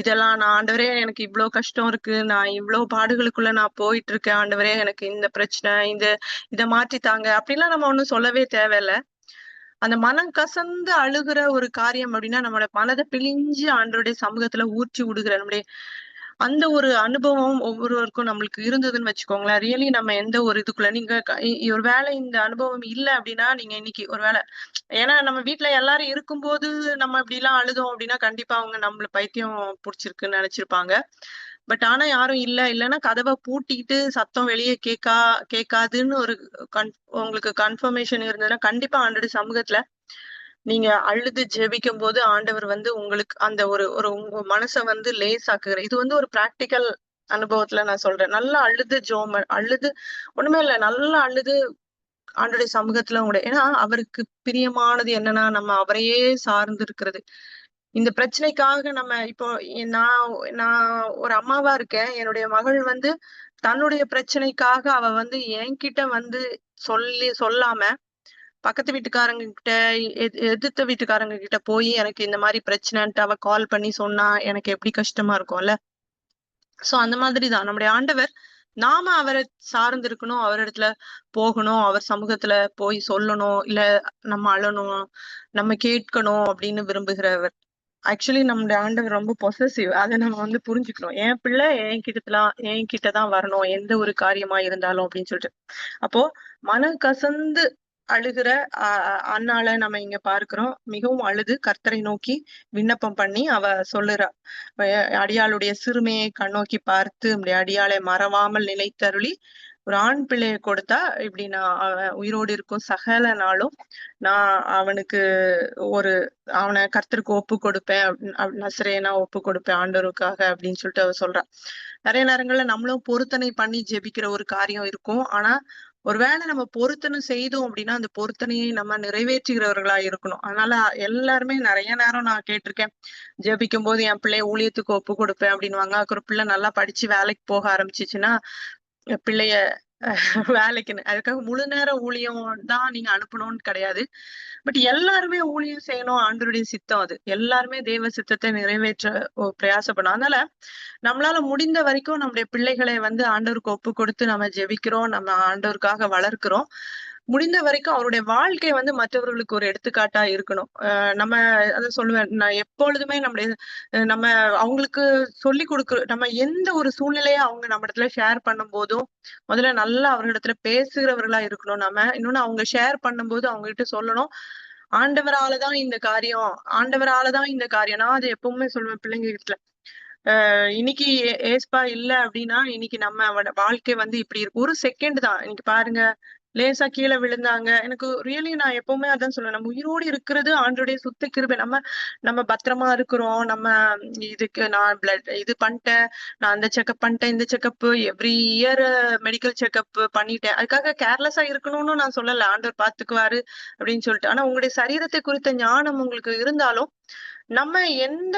இதெல்லாம் நான் ஆண்டவரே எனக்கு இவ்ளோ கஷ்டம் இருக்கு. நான் இவ்ளோ பாடுகளுக்குள்ள நான் போயிட்டு இருக்கேன். ஆண்டவரே எனக்கு இந்த பிரச்சனை, இத மாற்றி தாங்க. அப்படிலாம் நம்ம ஒண்ணும் சொல்லவே தேவையில்ல. அந்த மனம் கசந்து அழுகுற ஒரு காரியம் அப்படின்னா, நம்மளோட மனத பிழிஞ்சு ஆண்டவருடைய சமூகத்துல ஊற்றி விடுகிற நம்முடைய அந்த ஒரு அனுபவம் ஒவ்வொருவருக்கும் நம்மளுக்கு இருந்ததுன்னு வச்சுக்கோங்களேன். ரியலி நம்ம எந்த ஒரு இதுக்குள்ள நீங்க ஒரு வேளை இந்த அனுபவம் இல்ல அப்படின்னா, நீங்க இன்னைக்கு ஒரு வேள ஏன்னா நம்ம வீட்ல எல்லாரும் இருக்கும்போது நம்ம இப்படிலாம் அழுதோம் அப்படின்னா, கண்டிப்பா அவங்க நம்மள பைத்தியம் புடிச்சிருக்குன்னு நெனச்சிருப்பாங்க. ஆனா யாரும் இல்லன்னா கதவ பூட்டிட்டு சத்தம் வெளிய கேட்காதுன்னு ஒரு கன் உங்களுக்கு கன்ஃபர்மேஷன் இருந்ததுன்னா, கண்டிப்பா ஆண்டவருடைய சமூகத்துல நீங்க அழுது ஜெபிக்கும்போது ஆண்டவர் வந்து உங்களுக்கு அந்த ஒரு ஒரு உங்க மனச வந்து லேசாக்குகிறார். இது வந்து ஒரு பிராக்டிகல் அனுபவத்துல நான் சொல்றேன். நல்லா அழுது அழுது ஒண்ணுமே இல்ல. நல்லா அழுது ஆண்டவருடைய சமூகத்துல ஏன்னா அவருக்கு பிரியமானது என்னன்னா, நம்ம அவரையே சார்ந்து இருக்கிறது. இந்த பிரச்சனைக்காக நம்ம இப்போ நான் நான் ஒரு அம்மாவா இருக்கேன். என்னுடைய மகள் வந்து தன்னுடைய பிரச்சனைக்காக அவ வந்து என்கிட்ட வந்து சொல்லாம பக்கத்து வீட்டுக்காரங்க கிட்ட, எதிர்த்த வீட்டுக்காரங்க கிட்ட போயி எனக்கு இந்த மாரி பிரச்சனைன்ட்டு அவ கால் பண்ணி சொன்னா, எனக்கு எப்படி கஷ்டமா இருக்கும்ல. அந்த மாதிரி தான். நம்முடைய ஆண்டவர், நாம அவர சார்ந்து இருக்கணும். அவரிடத்துல போகணும். அவர் சமூகத்துல போய் சொல்லணும். இல்ல நம்ம அழணும். நம்ம கேட்கணும் அப்படின்னு விரும்புகிறவர். ஆக்சுவலி நம்முடைய ஆண்டவர் ரொம்ப பொசெசிவ். அத நம்ம வந்து புரிஞ்சுக்கணும். என் பிள்ளை என்கிட்ட தான் வரணும். எந்த ஒரு காரியமா இருந்தாலும் அப்படின்னு சொல்லிட்டு. அப்போ மனம் கசந்து அழுகிற அ அன்னாள நம்ம இங்க பார்க்கிறோம். மிகவும் அழுது கர்த்தரை நோக்கி விண்ணப்பம் பண்ணி அவ சொல்லுறா. அடியாளுடைய சிறுமையை கண்ணோக்கி பார்த்து உம்முடைய அடியாளை மறவாமல் நினைத்தருளி ஒரு ஆண் பிள்ளைய கொடுத்தா இப்படி நான் அவன் உயிரோடு இருக்கும் சகல நாளும் நான் அவனுக்கு ஒரு அவனை கர்த்தருக்கு ஒப்பு கொடுப்பேன் நசரேனா ஒப்பு கொடுப்பேன் ஆண்டவருக்காக அப்படின்னு சொல்லிட்டு அவ சொல்றா. நிறைய நேரங்கள்ல நம்மளும் பொருத்தனை பண்ணி ஜெபிக்கிற ஒரு காரியம் இருக்கும். ஆனா ஒருவேளை நம்ம பொருத்தனை செய்தோம் அப்படின்னா அந்த பொருத்தனையை நம்ம நிறைவேற்றுகிறவர்களா இருக்கணும். அதனால எல்லாருமே நிறைய நேரம் நான் கேட்டிருக்கேன். ஜெபிக்கும் போது என் பிள்ளைய ஊழியத்துக்கு ஒப்பு கொடுப்பேன் அப்படின்னுவாங்க. ஒரு பிள்ளை நல்லா படிச்சு வேலைக்கு போக ஆரம்பிச்சுச்சுன்னா பிள்ளைய வேலைக்குன்னு அதுக்காக முழு நேர ஊழியம் தான் நீங்க அனுப்பணும்னு கிடையாது. எல்லாருமே ஊழியம் செய்யணும். ஆண்டவருடைய சித்தம் அது. எல்லாருமே தேவ சித்தத்தை நிறைவேற்ற பிரயாசப்படும். அதனால நம்மளால முடிந்த வரைக்கும் நம்முடைய பிள்ளைகளை வந்து ஆண்டவருக்கு ஒப்பு கொடுத்து நம்ம ஜெபிக்கிறோம். நம்ம ஆண்டவருக்காக வளர்க்கிறோம். முடிந்த வரைக்கும் அவருடைய வாழ்க்கை வந்து மற்றவர்களுக்கு ஒரு எடுத்துக்காட்டா இருக்கணும். நம்ம அதான் சொல்லுவேன். நான் எப்பொழுதுமே நம்ம அவங்களுக்கு நம்ம எந்த ஒரு சூழ்நிலைய அவங்க நம்ம இடத்துல ஷேர் பண்ணும்போதும், முதல்ல நல்லா அவர்களிடத்துல பேசுகிறவர்களா இருக்கணும் நம்ம. இன்னொன்னு அவங்க ஷேர் பண்ணும்போது அவங்க கிட்ட சொல்லணும். ஆண்டவரால தான் இந்த காரியம். ஆண்டவரால தான் இந்த காரியம். நான் அத எப்பவுமே சொல்லுவேன் பிள்ளைங்க கிட்ட. இன்னைக்கு ஏசப்பா இல்ல அப்படின்னா, இன்னைக்கு நம்ம வாழ்க்கை வந்து இப்படி இருக்கு. ஒரு செகண்ட் தான். இன்னைக்கு பாருங்க, லேசா கீழ விழுந்தாங்க. எனக்கு ரியலி நான் எப்பவுமே அதான் சொல்லுவேன். நம்ம உயிரோடு இருக்கிறது ஆண்டவருடைய சுத்த கிருபை. நம்ம நம்ம பத்திரமா இருக்கிறோம். நம்ம இதுக்கு நான் இது பண்ணிட்டேன். நான் அந்த செக்கப் பண்ணிட்டேன். இந்த checkup every year medical checkup பண்ணிட்டேன். அதுக்காக கேர்லெஸ்ஸா இருக்கணும்னு நான் சொல்லல. ஆண்டவர் பார்த்துக்குவாரு அப்படின்னு சொல்லிட்டு. ஆனா உங்களுடைய சரீரத்தை குறித்த ஞானம் உங்களுக்கு இருந்தாலும், நம்ம எந்த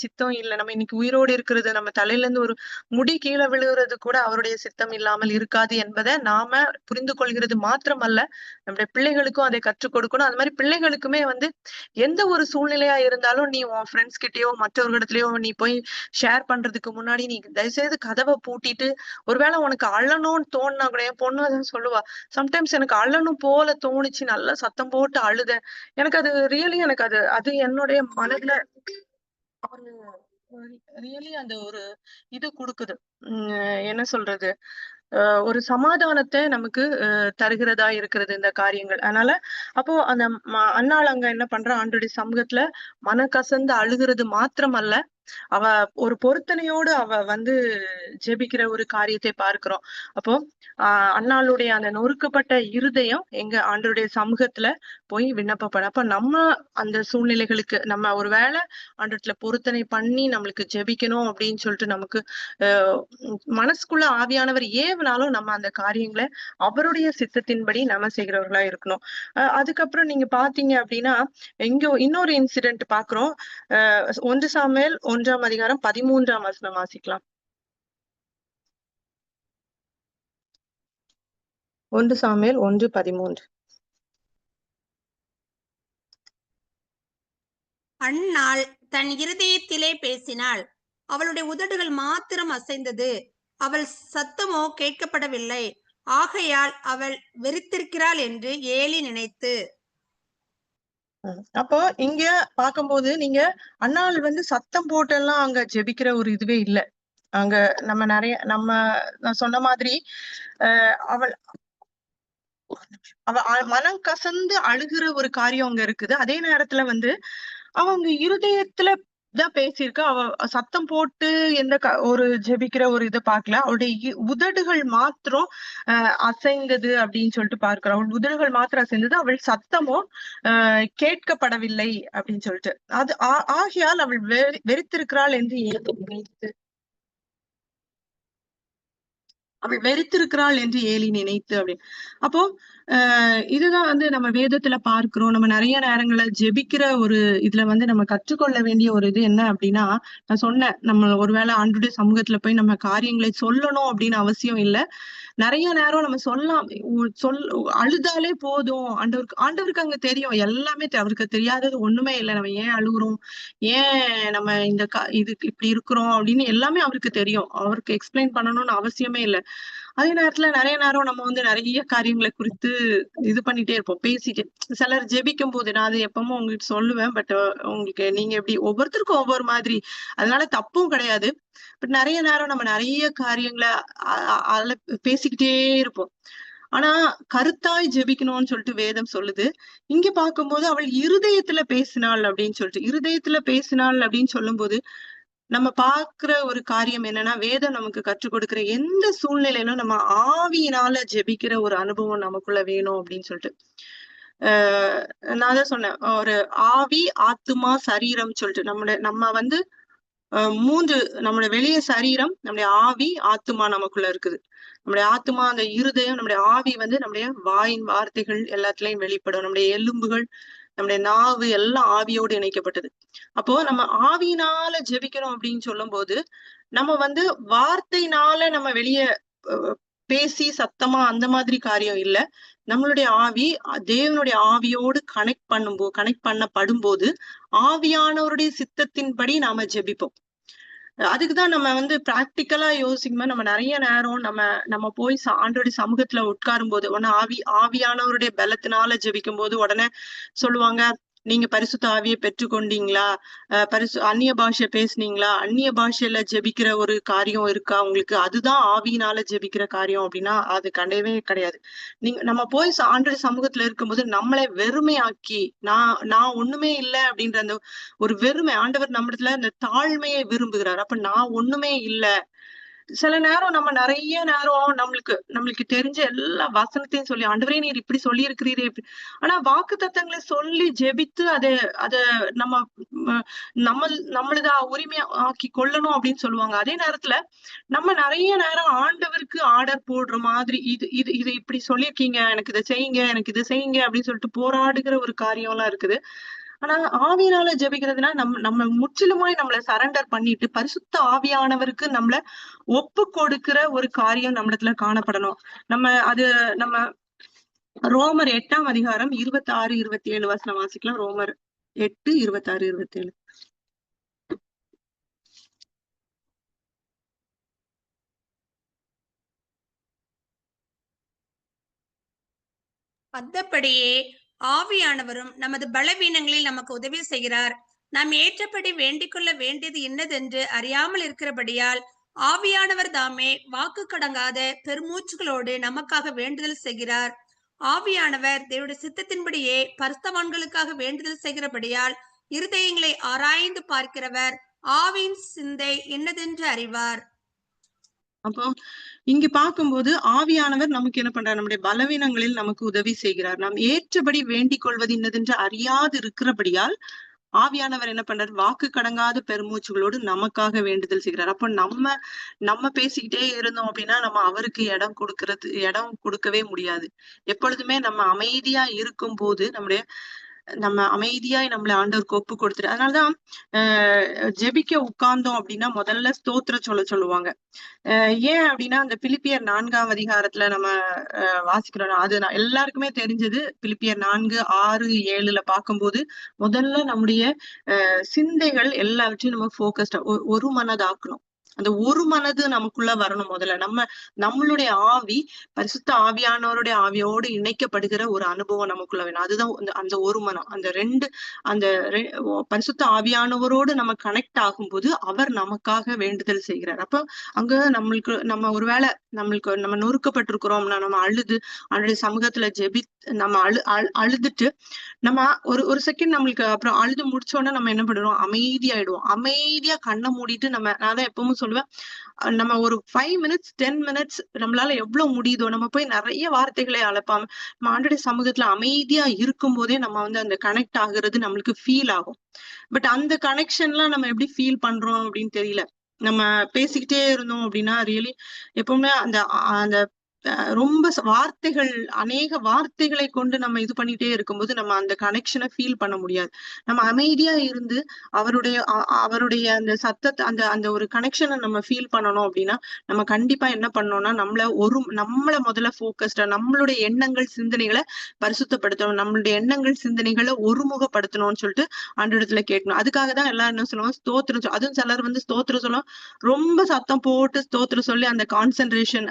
சித்தம் இல்ல. நம்ம இன்னைக்கு உயிரோடு இருக்கிறது, நம்ம தலையில இருந்து ஒரு முடி கீழே விழுகிறது கூட அவருடைய சித்தம் இல்லாமல் இருக்காது என்பதை நாம புரிந்து கொள்கிறது மாத்திரமல்ல, நம்முடைய பிள்ளைகளுக்கும் அதை கற்றுக் கொடுக்கணும். அது மாதிரி பிள்ளைகளுக்குமே வந்து எந்த ஒரு சூழ்நிலையா இருந்தாலும் நீ உன் ஃப்ரெண்ட்ஸ் கிட்டயோ மற்றவர்களிடத்திலயோ நீ போய் ஷேர் பண்றதுக்கு முன்னாடி நீ தயவுசெய்து கதவை பூட்டிட்டு, ஒருவேளை உனக்கு அழணும்னு தோணுனா கூட, என் பொண்ணு அதான் சொல்லுவா, சம்டைம்ஸ் எனக்கு அழணும் போல தோணுச்சு, நல்லா சத்தம் போட்டு அழுதேன். எனக்கு அது ரியலி எனக்கு அது அது என்னுடைய மனதுல ஒரு ரியலி அந்த ஒரு இது குடுக்குது. என்ன சொல்றது? ஒரு சமாதானத்த நமக்கு தருகிறதா இருக்கிறது இந்த காரியங்கள். அதனால அப்போ அந்த அன்னாள் அங்க என்ன பண்றா, ஆண்டவருடைய சமூகத்துல மனக்கசந்து அழுகிறது மாத்திரமல்ல, அவ ஒரு பொருத்தனையோடு அவ வந்து ஜெபிக்கிற ஒரு காரியத்தை பார்க்கிறோம். அப்போ அன்னாளுடைய அந்த நொறுக்கப்பட்ட இருதயம் எங்க ஆண்டவருடைய சமூகத்துல போய் விண்ணப்பப்பட, அப்ப நம்ம அந்த சூழ்நிலைகளுக்கு நம்ம ஒருவேளை ஆண்டவர்ல பொருத்தனை பண்ணி நம்மளுக்கு ஜெபிக்கணும் அப்படின்னு சொல்லிட்டு நமக்கு மனசுக்குள்ள ஆவியானவர் ஏவனாலும் நம்ம அந்த காரியங்களை அவருடைய சித்தத்தின்படி நம்ம செய்கிறவர்களா இருக்கணும். அதுக்கப்புறம் நீங்க பாத்தீங்க அப்படின்னா, இங்க இன்னொரு இன்சிடென்ட் பாக்குறோம். 1 சாமுவேல் 1ஆம் அதிகாரம் 13ஆம் வசனம் வாசிக்கலாம். 1 சாமுவேல் 1:13. அன்னாள் தன் இருதயத்திலே பேசினாள், அவளுடைய உதடுகள் மாத்திரம் அசைந்தது, அவள் சத்தமோ கேட்கப்படவில்லை. ஆகையால் அவள் வெறித்திருக்கிறாள் என்று ஏலி நினைத்து. அப்போ இங்க பார்க்கும்போது நீங்க அன்னாள் வந்து சத்தம் போட்டெல்லாம் அங்க ஜெபிக்கிற ஒரு இதுவே இல்ல. அங்க நம்ம நான் சொன்ன மாதிரி அவள் அவ மனம் கசந்து அழுகிற ஒரு காரியம் அங்க இருக்குது. அதே நேரத்துல வந்து அவங்க இருதயத்துல தான் பேசியிருக்கா. அவ சத்தம் போட்டு எந்த ஒரு ஜெபிக்கிற ஒரு இதை பார்க்கல. அவளுடைய உதடுகள் மாத்திரம் அசைந்தது அப்படின்னு சொல்லிட்டு பார்க்கிறோம். அவள் உதடுகள் மாத்திரம் அசைந்தது, அவள் சத்தமோ கேட்கப்படவில்லை அப்படின்னு சொல்லிட்டு. அது ஆகையால் அவள் வெறித்திருக்கிறாள் என்று நினைத்து அவள் வெறித்திருக்கிறாள் என்று ஏலி நினைத்து அப்படின்னு. அப்போ இதுதான் வந்து நம்ம வேதத்துல பார்க்கிறோம். நம்ம நிறைய நேரங்கள்ல ஜெபிக்கிற ஒரு இதுல வந்து நம்ம கற்றுக்கொள்ள வேண்டிய ஒரு இது என்ன அப்படின்னா, நான் சொன்னேன், நம்ம ஒருவேளை ஆண்டவருடைய சமூகத்துல போய் நம்ம காரியங்களை சொல்லணும் அப்படின்னு அவசியம் இல்லை. நிறைய நேரம் நம்ம சொல்லலாம், அழுதாலே போதும். ஆண்டவருக்கு அங்க தெரியும் எல்லாமே. அவருக்கு தெரியாதது ஒண்ணுமே இல்லை. நம்ம ஏன் அழுகுறோம், ஏன் நம்ம இதுக்கு இப்படி இருக்கிறோம் அப்படின்னு எல்லாமே அவருக்கு தெரியும். அவருக்கு எக்ஸ்பிளைன் பண்ணணும்னு அவசியமே இல்லை. அதே நேரத்துல நிறைய நேரம் நம்ம வந்து நிறைய காரியங்களை குறித்து இது பண்ணிட்டே இருப்போம், பேசிட்டு. சிலர் ஜெபிக்கும் போது நான் அது எப்பவும் உங்களுக்கு சொல்லுவேன், பட் உங்களுக்கு நீங்க எப்படி ஒவ்வொருத்தருக்கும் ஒவ்வொரு மாதிரி, அதனால தப்பும் கிடையாது. பட் நிறைய நேரம் நம்ம நிறைய காரியங்களை பேசிக்கிட்டே இருப்போம். ஆனா கருத்தாய் ஜெபிக்கணும்னு சொல்லிட்டு வேதம் சொல்லுது. இங்க பார்க்கும்போது அவள் இருதயத்துல பேசினாள் அப்படின்னு சொல்லிட்டு, இருதயத்துல பேசினாள் அப்படின்னு சொல்லும் போது நம்ம பாக்குற ஒரு காரியம் என்னன்னா, வேதம் நமக்கு கற்றுக் கொடுக்கிற எந்த சூழ்நிலையிலும் நம்ம ஆவியினால ஜெபிக்கிற ஒரு அனுபவம் நமக்குள்ள வேணும் அப்படின்னு சொல்லிட்டு. நான் தான் சொன்னேன், ஒரு ஆவி, ஆத்துமா, சரீரம் சொல்லிட்டு நம்ம வந்து 3 நம்மளுடைய வெளிய சரீரம், நம்முடைய ஆவி, ஆத்துமா நமக்குள்ள இருக்குது. நம்முடைய ஆத்துமா அந்த இருதயம், நம்முடைய ஆவி வந்து நம்முடைய வாயின் வார்த்தைகள் எல்லாத்துலயும் வெளிப்படும். நம்முடைய எலும்புகள், நம்முடைய நாவு எல்லாம் ஆவியோடு இணைக்கப்பட்டது. அப்போ நம்ம ஆவியினால ஜெபிக்கணும் அப்படின்னு சொல்லும் போது, நம்ம வந்து வார்த்தையினால நம்ம வெளிய பேசி சத்தமா அந்த மாதிரி காரியம் இல்ல. நம்மளுடைய ஆவி தேவனுடைய ஆவியோடு கனெக்ட் பண்ணப்படும் போது ஆவியானவருடைய சித்தத்தின்படி நாம ஜெபிப்போம். அதுக்குதான் நம்ம வந்து பிராக்டிக்கலா யோசிக்கும்போது நம்ம நிறைய நேரம் நம்ம போய் ஆண்டவருடைய சமூகத்துல உட்காரும் போது ஆவியானவருடைய பலத்தினால ஜெபிக்கும் போது உடனே சொல்லுவாங்க, நீங்க பரிசுத்த ஆவியை பெற்றுக்கொண்டீங்களா, அந்நிய பாஷை பேசுனீங்களா, அந்நிய பாஷையில ஜெபிக்கிற ஒரு காரியம் இருக்கா உங்களுக்கு, அதுதான் ஆவியினால ஜெபிக்கிற காரியம் அப்படின்னா அது கிடையவே கிடையாது. நம்ம போய் ஆண்டவருடைய சமூகத்துல இருக்கும்போது நம்மளை வெறுமையாக்கி, நான் ஒண்ணுமே இல்லை அப்படின்ற அந்த ஒரு வெறுமை, ஆண்டவர் நம்மிடத்துல அந்த தாழ்மையை விரும்புகிறார். அப்ப நான் ஒண்ணுமே இல்லை. சில நேரம் நம்ம நிறைய நேரம் நம்மளுக்கு தெரிஞ்ச எல்லா வசனத்தையும் சொல்லி, ஆண்டவரே நீர் இப்படி சொல்லி இருக்கிறீரே, ஆனா வாக்குத்தத்தங்களை சொல்லி ஜெபித்து அத நம்மளதா உரிமையா ஆக்கி கொள்ளணும் அப்படின்னு சொல்லுவாங்க. அதே நேரத்துல நம்ம நிறைய நேரம் ஆண்டவருக்கு ஆர்டர் போடுற மாதிரி, இது இப்படி சொல்லியிருக்கீங்க, எனக்கு இதை செய்யுங்க, எனக்கு இதை செய்யுங்க அப்படின்னு சொல்லிட்டு போராடுகிற ஒரு காரியம் எல்லாம் இருக்குது. ஆனா ஆவியினால ஜெபிக்கிறதுனா நம்ம முற்றிலுமாய் நம்மள சரண்டர் பண்ணிட்டு பரிசுத்த ஆவியானவருக்கு நம்மள ஒப்பு கொடுக்கிற ஒரு காரியம் நம்மிடத்துல காணப்படணும். நம்ம ரோமர் 8ஆம் அதிகாரம் 26, 27 வசனம் வாசிக்கலாம். ரோமர் 8, 26, 27. அந்தபடியே ஆவியானவரும் நமது பலவீனங்களில் நமக்கு உதவி செய்கிறார். நாம் ஏற்றபடி வேண்டிக் கொள்ள வேண்டியது இன்னதென்று அறியாமல் இருக்கிறபடியால் ஆவியானவர் தாமே வாக்கு கடங்காத பெருமூச்சுகளோடு நமக்காக வேண்டுதல் செய்கிறார். ஆவியானவர் தேவனுடைய சித்தத்தின்படியே பரிசுத்தவான்களுக்காக வேண்டுதல் செய்கிறபடியால் இருதயங்களை ஆராய்ந்து பார்க்கிறவர் ஆவியின் சிந்தை என்னதென்று அறிவார். அப்போ இங்க பார்க்கும்போது ஆவியானவர் நமக்கு என்ன பண்றார்? நம்முடைய பலவீனங்களில் நமக்கு உதவி செய்கிறார். நாம் ஏற்றபடி வேண்டிக் கொள்வது இன்னதென்று அறியாது இருக்கிறபடியால் ஆவியானவர் என்ன பண்றார்? வாக்கு கடங்காத பெருமூச்சுகளோடு நமக்காக வேண்டுதல் செய்கிறார். அப்ப நம்ம பேசிக்கிட்டே இருந்தோம் அப்படின்னா நம்ம அவருக்கு இடம் கொடுக்கவே முடியாது. எப்பொழுதுமே நம்ம அமைதியா இருக்கும் போது நம்ம அமைதியாய் நம்மளை ஆண்டவருக்கு ஒப்பு கொடுத்துரு. அதனாலதான் ஜெபிக்க உட்கார்ந்தோம் அப்படின்னா முதல்ல ஸ்தோத்திர சொல்லுவாங்க. ஏன் அப்படின்னா அந்த பிலிப்பியர் 4ஆம் அதிகாரத்துல நம்ம வாசிக்கிறோம். அது எல்லாருக்குமே தெரிஞ்சது. பிலிப்பியர் 4, 6, 7ல பார்க்கும்போது முதல்ல நம்முடைய சிந்தைகள் எல்லாவற்றையும் நம்ம போக்கஸ்டா ஒரு மனதாக்கணும். அந்த ஒரு மனது நமக்குள்ள வரணும். முதல்ல நம்மளுடைய ஆவி பரிசுத்த ஆவியானவருடைய ஆவியோடு இணைக்கப்படுகிற ஒரு அனுபவம் நமக்குள்ள வேணும். அதுதான் அந்த ஒரு மனம். அந்த பரிசுத்த ஆவியானவரோடு நம்ம கனெக்ட் ஆகும்போது அவர் நமக்காக வேண்டுதல் செய்கிறார். அப்ப அங்க நம்ம ஒருவேளை நம்ம நொறுக்கப்பட்டிருக்கிறோம்னா நம்ம அவனுடைய சமூகத்துல நம்ம அழுதுட்டு நம்ம ஒரு செகண்ட் நம்மளுக்கு அப்புறம் அழுது முடிச்சோன்னா நம்ம என்ன பண்ணுவோம்? அமைதியாயிடுவோம். அமைதியா கண்ணை மூடிட்டு நான் தான் எப்பவும் சொல்லுவேன், நம்ம ஒரு 5 minutes 10 minutes நம்மளால எவ்வளவு முடியுதோ நம்ம போய் நிறைய வார்த்தைகளை அழைப்பாம நம்ம ஆண்டோடைய சமூகத்துல அமைதியா இருக்கும் போதே நம்ம அந்த கனெக்ட் ஆகுறது நம்மளுக்கு ஃபீல் ஆகும். பட் அந்த கனெக்ஷன்லாம் நம்ம எப்படி ஃபீல் பண்றோம் அப்படின்னு தெரியல. நம்ம பேசிக்கிட்டே இருந்தோம் அப்படின்னா ரியலி எப்பவுமே அந்த ரொம்ப அநேக வார்த்தைகளை கொண்டு நம்ம இது பண்ணிட்டே இருக்கும்போது நம்ம அந்த கனெக்ஷனை ஃபீல் பண்ண முடியாது. நம்ம அமைதியா இருந்து அவருடைய அந்த சத்தத்தை அந்த ஒரு கனெக்ஷனை நம்ம ஃபீல் பண்ணணும் அப்படின்னா நம்ம கண்டிப்பா என்ன பண்ணோம்னா நம்மள முதல்ல போக்கஸ்டா நம்மளுடைய எண்ணங்கள் சிந்தனைகளை பரிசுத்தப்படுத்தணும். நம்மளுடைய எண்ணங்கள் சிந்தனைகளை ஒருமுகப்படுத்தணும்னு சொல்லிட்டு ஆண்டவரிடத்துல கேட்கணும். அதுக்காக தான் எல்லாரும் என்ன சொல்லுவாங்க? ஸ்தோத்திரம். அதுவும் சிலர் ஸ்தோத்திரம் சொல்லுவோம், ரொம்ப சத்தம் போட்டு ஸ்தோத்திரம் சொல்லி அந்த கான்சென்ட்ரேஷன்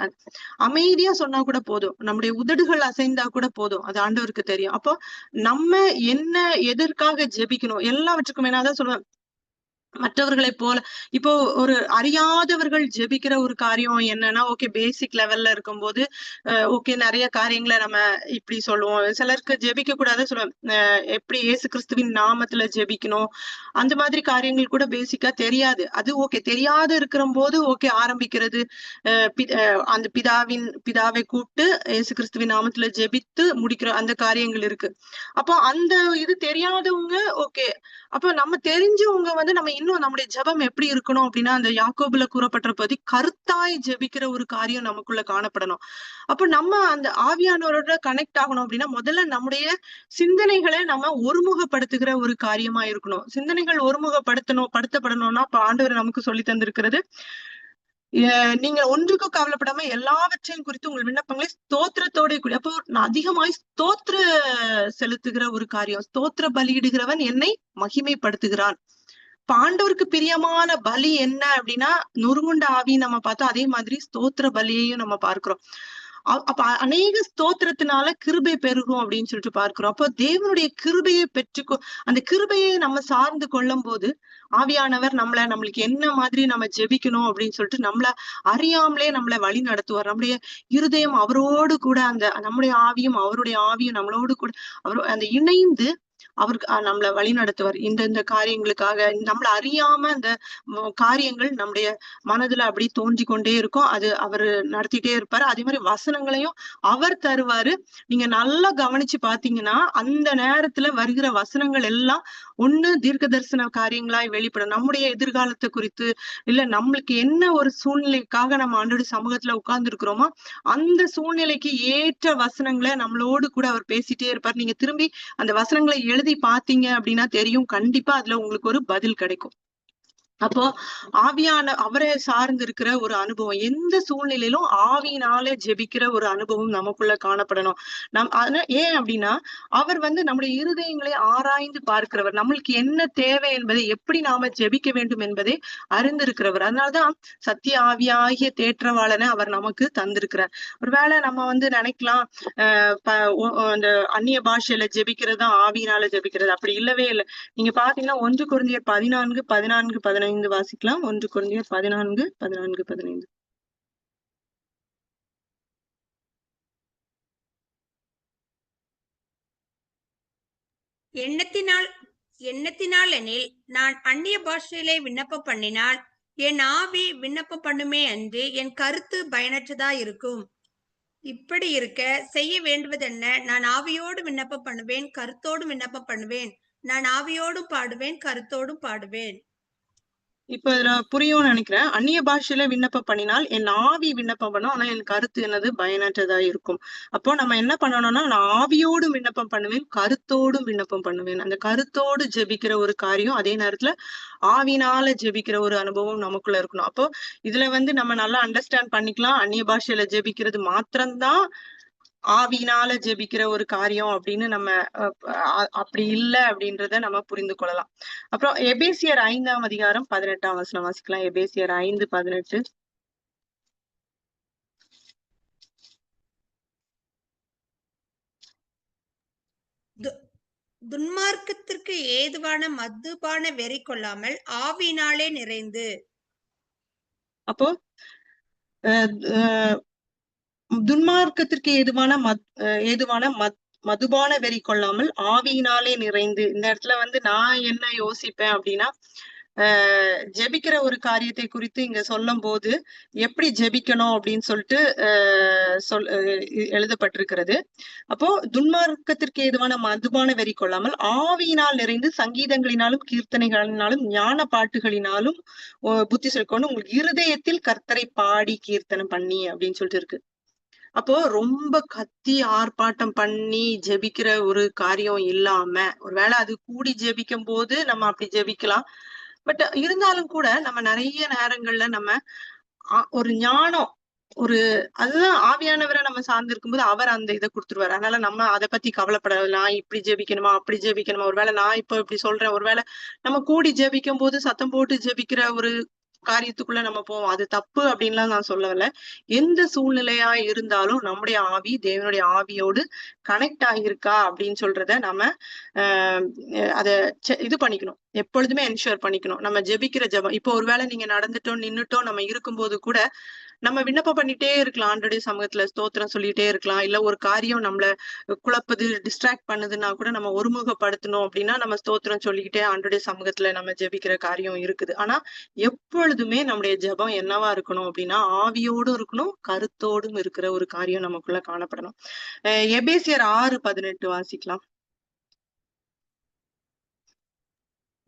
அமைதியா சொன்னா கூட போதும். நம்முடைய உதடுகள் அசைந்தா கூட போதும். அது ஆண்டவருக்கு தெரியும். அப்போ நம்ம எதற்காக ஜெபிக்கணும்? எல்லாவற்றுக்கும் தான் சொல்லுவேன், மற்றவர்களை போல இப்போ ஒரு அறியாதவர்கள் ஜெபிக்கிற ஒரு காரியம் என்னன்னா, ஓகே பேசிக் லெவல்ல இருக்கும்போது ஓகே நிறைய காரியங்களை நம்ம இப்படி சொல்லுவோம். சிலருக்கு ஜெபிக்க கூடாது சொல்லுவோம், எப்படி இயேசு கிறிஸ்துவின் நாமத்துல ஜெபிக்கணும் அந்த மாதிரி காரியங்கள் கூட பேசிக்கா தெரியாது. அது ஓகே தெரியாத இருக்கிற போது ஓகே ஆரம்பிக்கிறது, அந்த பிதாவை கூப்பிட்டு இயேசு கிறிஸ்துவின் நாமத்துல ஜெபித்து முடிக்கிற அந்த காரியங்கள் இருக்கு. அப்போ அந்த இது தெரியாதவங்க ஓகே. அப்ப நம்ம தெரிஞ்சவங்க நம்ம இன்னும் நம்முடைய ஜெபம் எப்படி இருக்கணும் அப்படின்னா அந்த யாக்கோபுல கூறப்பட்ட பத்தி கருத்தாய் ஜெபிக்கிற ஒரு காரியம் நமக்குள்ள காணப்படணும். அப்ப நம்ம அந்த ஆவியானவரோட கனெக்ட் ஆகணும் அப்படின்னா முதல்ல நம்முடைய சிந்தனைகளை நம்ம ஒருமுகப்படுத்துகிற ஒரு காரியமா இருக்கணும். சிந்தனைகள் படுத்தப்படணும்னா இப்ப ஆண்டவர் நமக்கு சொல்லி தந்திருக்கிறது, நீங்க ஒன்றுக்கும் கவலைப்படாம எல்லாவற்றையும் குறித்து உங்கள் விண்ணப்பங்களை ஸ்தோத்திரத்தோட கூடிய. அப்போ நான் அதிகமாய் ஸ்தோத்திர செலுத்துகிற ஒரு காரியம். ஸ்தோத்திர பலியிடுகிறவன் என்னை மகிமைப்படுத்துகிறான். ஆண்டவருக்கு பிரியமான பலி என்ன அப்படின்னா நொறுங்குண்ட ஆவி நம்ம பார்த்தோம். அதே மாதிரி ஸ்தோத்திர பலியையும் நம்ம பார்க்கிறோம். அப்ப அநேக ஸ்தோத்திரத்தினால கிருபை பெருகும் அப்படின்னு சொல்லிட்டு பார்க்கிறோம். அப்போ தேவனுடைய கிருபையை அந்த கிருபையை நம்ம சார்ந்து கொள்ளும் போது ஆவியானவர் நம்மளுக்கு என்ன மாதிரி நம்ம ஜெபிக்கணும் அப்படின்னு சொல்லிட்டு நம்மள அறியாமலே நம்மளை வழி நடத்துவார். நம்முடைய இருதயம் அவரோடு கூட நம்முடைய ஆவியும் அவருடைய ஆவியும் நம்மளோடு கூட அந்த இணைந்து அவருக்கு நம்மளை வழி நடத்துவார். இந்த காரியங்களுக்காக நம்மள அறியாம அந்த காரியங்கள் நம்முடைய மனதுல அப்படி தோன்றி கொண்டே இருக்கும். அது அவரு நடத்திட்டே இருப்பாரு. அதே மாதிரி வசனங்களையும் அவர் தருவாரு. நீங்க நல்லா கவனிச்சு பாத்தீங்கன்னா அந்த நேரத்துல வருகிற வசனங்கள் எல்லாம் ஒண்ணு தீர்க்க தரிசன காரியங்களாய் வெளிப்படும். நம்முடைய எதிர்காலத்தை குறித்து இல்ல நம்மளுக்கு என்ன ஒரு சூழ்நிலைக்காக நம்ம ஆண்டோட சமூகத்துல உட்கார்ந்து இருக்கிறோமோ அந்த சூழ்நிலைக்கு ஏற்ற வசனங்களை நம்மளோடு கூட அவர் பேசிட்டே இருப்பார். நீங்க திரும்பி அந்த வசனங்களை எழுதி பாத்தீங்க அப்படின்னா தெரியும், கண்டிப்பா அதுல உங்களுக்கு ஒரு பதில் கிடைக்கும். அப்போ ஆவியான அவரை சார்ந்து இருக்கிற ஒரு அனுபவம், எந்த சூழ்நிலையிலும் ஆவியினாலே ஜெபிக்கிற ஒரு அனுபவம் நமக்குள்ள காணப்படணும். ஏன் அப்படின்னா அவர் நம்முடைய இருதயங்களை ஆராய்ந்து பார்க்கிறவர், நம்மளுக்கு என்ன தேவை என்பதை, எப்படி நாம ஜெபிக்க வேண்டும் என்பதை அறிந்திருக்கிறவர். அதனாலதான் சத்திய ஆவியாகிய தேற்றவாளனை அவர் நமக்கு தந்திருக்கிறார். ஒருவேளை நம்ம நினைக்கலாம் அந்த அந்நிய பாஷையில ஜெபிக்கிறது ஆவியினால ஜெபிக்கிறது, அப்படி இல்லவே இல்லை. நீங்க பாத்தீங்கன்னா 1 கொரிந்தியர் 14:14-15 வாசிக்கலாம். 1 கொரிந்தியர் 14:14-15. எண்ணத்தினால் எனில் நான் அந்நிய பாஷையிலே விண்ணப்பம் பண்ணினால் என் ஆவி விண்ணப்பம் பண்ணுமே அன்று என் கருத்து பயனற்றதா இருக்கும். இப்படி இருக்க செய்ய வேண்டுவதென்ன? நான் ஆவியோடு விண்ணப்பம் பண்ணுவேன், கருத்தோடும் விண்ணப்பம் பண்ணுவேன். நான் ஆவியோடும் பாடுவேன், கருத்தோடும் பாடுவேன். இப்ப இதுல புரியும்னு நினைக்கிறேன். அந்நிய பாஷையில விண்ணப்பம் பண்ணினால் என் ஆவி விண்ணப்பம் பண்ணும், ஆனா என் கருத்து என்னது பயனற்றதா இருக்கும். அப்போ நம்ம என்ன பண்ணணும்னா, நான் ஆவியோடும் விண்ணப்பம் பண்ணுவேன், கருத்தோடும் விண்ணப்பம் பண்ணுவேன். அந்த கருத்தோடு ஜெபிக்கிற ஒரு காரியம், அதே நேரத்துல ஆவினால ஜெபிக்கிற ஒரு அனுபவம் நமக்குள்ள இருக்கணும். அப்போ இதுல நம்ம நல்லா அண்டர்ஸ்டாண்ட் பண்ணிக்கலாம், அந்நிய பாஷையில ஜெபிக்கிறது மாத்திரம்தான் ஆவியினால ஜெபிக்கிற ஒரு காரியம் அப்படின்னு நம்ம அப்படி இல்லை அப்படின்றத நம்ம புரிந்து கொள்ளலாம். அப்புறம் எபேசியர் 5ஆம் அதிகாரம் 18ஆம் வசனம் வாசிக்கலாம். எபேசியர் 5:18. துன்மார்க்கத்திற்கு ஏதுவான மதுபான வெறி கொள்ளாமல் ஆவியினாலே நிறைந்து. அப்போ துன்மார்க்கத்திற்கு ஏதுவான மதுபான வெறி கொள்ளாமல் ஆவியினாலே நிறைந்து. இந்த இடத்துல நான் என்ன யோசிப்பேன் அப்படின்னா, ஜெபிக்கிற ஒரு காரியத்தை குறித்து இங்க சொல்லும் போது எப்படி ஜெபிக்கணும் அப்படின்னு சொல்லிட்டு எழுதப்பட்டிருக்கிறது. அப்போ துன்மார்க்கத்திற்கு ஏதுவான மதுபான வெறி கொள்ளாமல் ஆவியினால் நிறைந்து சங்கீதங்களினாலும் கீர்த்தனைகளினாலும் ஞான பாட்டுகளினாலும் புத்தி சொல்லிக்கொண்டு உங்களுக்கு இருதயத்தில் கர்த்தரை பாடி கீர்த்தனை பண்ணி அப்படின்னு சொல்லிட்டு இருக்கு. அப்போ ரொம்ப கத்தி ஆர்ப்பாட்டம் பண்ணி ஜெபிக்கிற ஒரு காரியம் இல்லாம, ஒருவேளை அது கூடி ஜெபிக்கும் போது நம்ம அப்படி ஜெபிக்கலாம். பட் இருந்தாலும் கூட நம்ம நிறைய நேரங்கள்ல நம்ம ஒரு ஞானம், அதுதான் ஆவியானவரை நம்ம சார்ந்து இருக்கும்போது அவர் அந்த இதை கொடுத்துருவாரு. அதனால நம்ம அதை பத்தி கவலைப்படாது. நான் இப்படி ஜெபிக்கணுமா அப்படி ஜெபிக்கணுமா, ஒருவேளை நான் இப்ப இப்படி சொல்றேன், ஒருவேளை நம்ம கூடி ஜெபிக்கும் போது சத்தம் போட்டு ஜெபிக்கிற ஒரு காரியத்துக்குள்ள நம்ம போவோம், அது தப்பு அப்படின்லாம் நான் சொல்லல. எந்த சூழ்நிலையா இருந்தாலும் நம்முடைய ஆவி தேவனுடைய ஆவியோடு கனெக்ட் ஆகியிருக்கா அப்படின்னு சொல்றத நம்ம அத இது பண்ணிக்கணும், எப்பொழுதுமே என்ஷூர் பண்ணிக்கணும். நம்ம ஜெபிக்கிற ஜெபம், இப்போ ஒருவேளை நீங்க நடந்துட்டோம் நின்னுட்டோம் நம்ம இருக்கும்போது கூட நம்ம விண்ணப்பம் பண்ணிட்டே இருக்கலாம், ஆண்டவருடைய சமூகத்துல ஸ்தோத்திரம் சொல்லிட்டே இருக்கலாம். இல்ல ஒரு காரியம் நம்மள குழப்பது டிஸ்ட்ராக்ட் பண்ணுதுன்னா கூட நம்ம ஒருமுகப்படுத்தணும் அப்படின்னா நம்ம ஸ்தோத்திரம் சொல்லிக்கிட்டே ஆண்டவருடைய சமூகத்துல நம்ம ஜெபிக்கிற காரியம் இருக்குது. ஆனா எப்பொழுதுமே நம்முடைய ஜெபம் என்னவா இருக்கணும் அப்படின்னா ஆவியோடும் இருக்கணும், கருத்தோடும் இருக்கிற ஒரு காரியம் நமக்குள்ள காணப்படணும். எபேசியர் 6:18 வாசிக்கலாம்.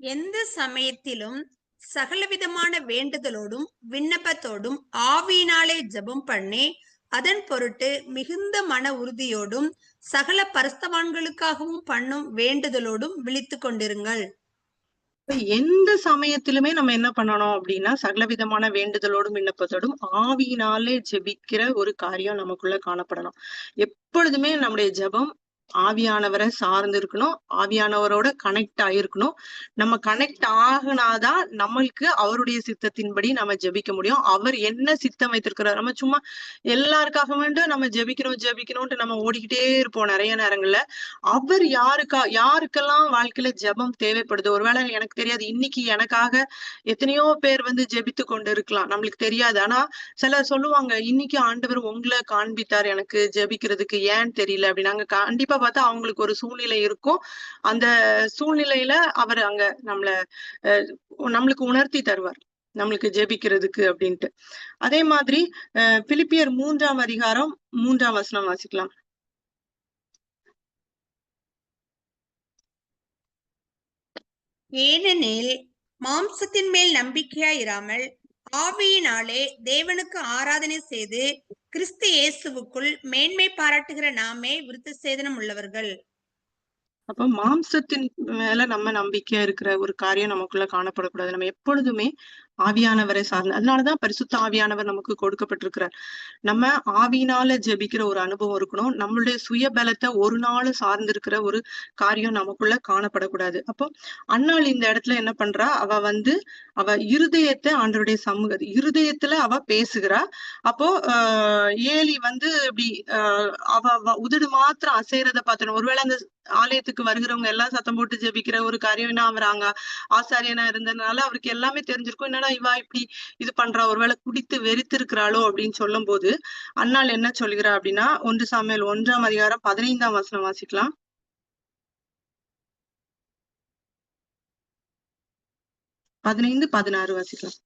எந்த சமயத்திலும் சகலவிதமான வேண்டுதலோடும் விண்ணப்பத்தோடும் ஆவியினாலே ஜெபம் பண்ணி அதன் பொருட்டு மிகுந்த மன உறுதியோடும் சகல பரிசுத்தவான்களுக்காகவும் பண்ணும் வேண்டுதலோடும் விழித்துக் கொண்டிருங்கள். எந்த சமயத்திலுமே நம்ம என்ன பண்ணணும் அப்படின்னா சகலவிதமான வேண்டுதலோடும் விண்ணப்பத்தோடும் ஆவியினாலே ஜெபிக்கிற ஒரு காரியம் நமக்குள்ள காணப்படணும். எப்பொழுதுமே நம்முடைய ஜெபம் ஆவியானவரை சார்ந்து இருக்கணும், ஆவியானவரோட கனெக்ட் ஆயிருக்கணும். நம்ம கனெக்ட் ஆகுனாதான் நம்மளுக்கு அவருடைய சித்தத்தின்படி நம்ம ஜெபிக்க முடியும். அவர் என்ன சித்தம் வைத்திருக்கிறார், நம்ம சும்மா எல்லாருக்காக வேண்டும் நம்ம ஜெபிக்கணும்ட்டு நம்ம ஓடிக்கிட்டே இருப்போம் நிறைய நேரங்கள்ல. அவர் யாருக்கெல்லாம் வாழ்க்கையில ஜெபம் தேவைப்படுது, ஒருவேளை எனக்கு தெரியாது, இன்னைக்கு எனக்காக எத்தனையோ பேர் ஜெபித்து கொண்டு இருக்கலாம், நம்மளுக்கு தெரியாது. ஆனா சிலர் சொல்லுவாங்க, இன்னைக்கு ஆண்டவர் உங்களை காண்பித்தார் எனக்கு ஜெபிக்கிறதுக்கு, ஏன் தெரியல அப்படின்னாங்க. கண்டிப்பா பார்த்தா அவங்களுக்கு ஒரு சூழ்நிலை இருக்கும், அந்த சூழ்நிலையில அவர் அங்க நம்மளுக்கு உணர்த்தி தருவார் நம்மளுக்கு ஜெபிக்கிறதுக்கு அப்படின்ட்டு. அதே மாதிரி பிலிப்பியர் 3ஆம் அதிகாரம் 3ஆம் வசனம் வாசிக்கலாம். ஏனெனில் மாம்சத்தின் மேல் நம்பிக்கையாயிராமல் ஆவியினாலே தேவனுக்கு ஆராதனை செய்து கிறிஸ்து இயேசுவுக்குள் மேன்மை பாராட்டுகிற நாமே விருத்த சேதனம் உள்ளவர்கள். அப்ப மாம்சத்தின் மேல நம்ம நம்பிக்கையா இருக்கிற ஒரு காரியம் நமக்குள்ள காணப்படக்கூடாது. நம்ம எப்பொழுதுமே ஆவியானவரை சார்ந்து, அதனாலதான் பரிசுத்த ஆவியானவர் நமக்கு கொடுக்கப்பட்டிருக்கிறார். நம்ம ஆவியினால ஜெபிக்கிற ஒரு அனுபவம் இருக்கணும். நம்மளுடைய சுய பலத்தை ஒரு நாள் சார்ந்திருக்கிற ஒரு காரியம் நமக்குள்ள காணப்படக்கூடாது. அப்போ அன்னாள் இந்த இடத்துல என்ன பண்றா, அவ இருதயத்தை ஆண்டவருடைய இருதயத்துல அவ பேசுகிறா. அப்போ ஏலி இப்படி அவ உதடு மாத்திரம் அசைறத பார்த்தோம். ஒருவேளை அந்த ஆலயத்துக்கு வருகிறவங்க எல்லாம் சத்தம் போட்டு ஜெபிக்கிற ஒரு காரியம், ஏன்னா அவர் அங்க ஆசாரியனா இருந்ததுனால அவருக்கு எல்லாமே தெரிஞ்சிருக்கும். என்னடா இவா இப்படி இது பண்றா, ஒருவேளை குடித்து வெறித்திருக்கிறாளோ அப்படின்னு சொல்லும் போது அன்னாள் என்ன சொல்கிறா அப்படின்னா, 1 சாமுவேல் 1ஆம் அதிகாரம் 15ஆம் வசனம் வாசிக்கலாம். 15, 16 வாசிக்கலாம்.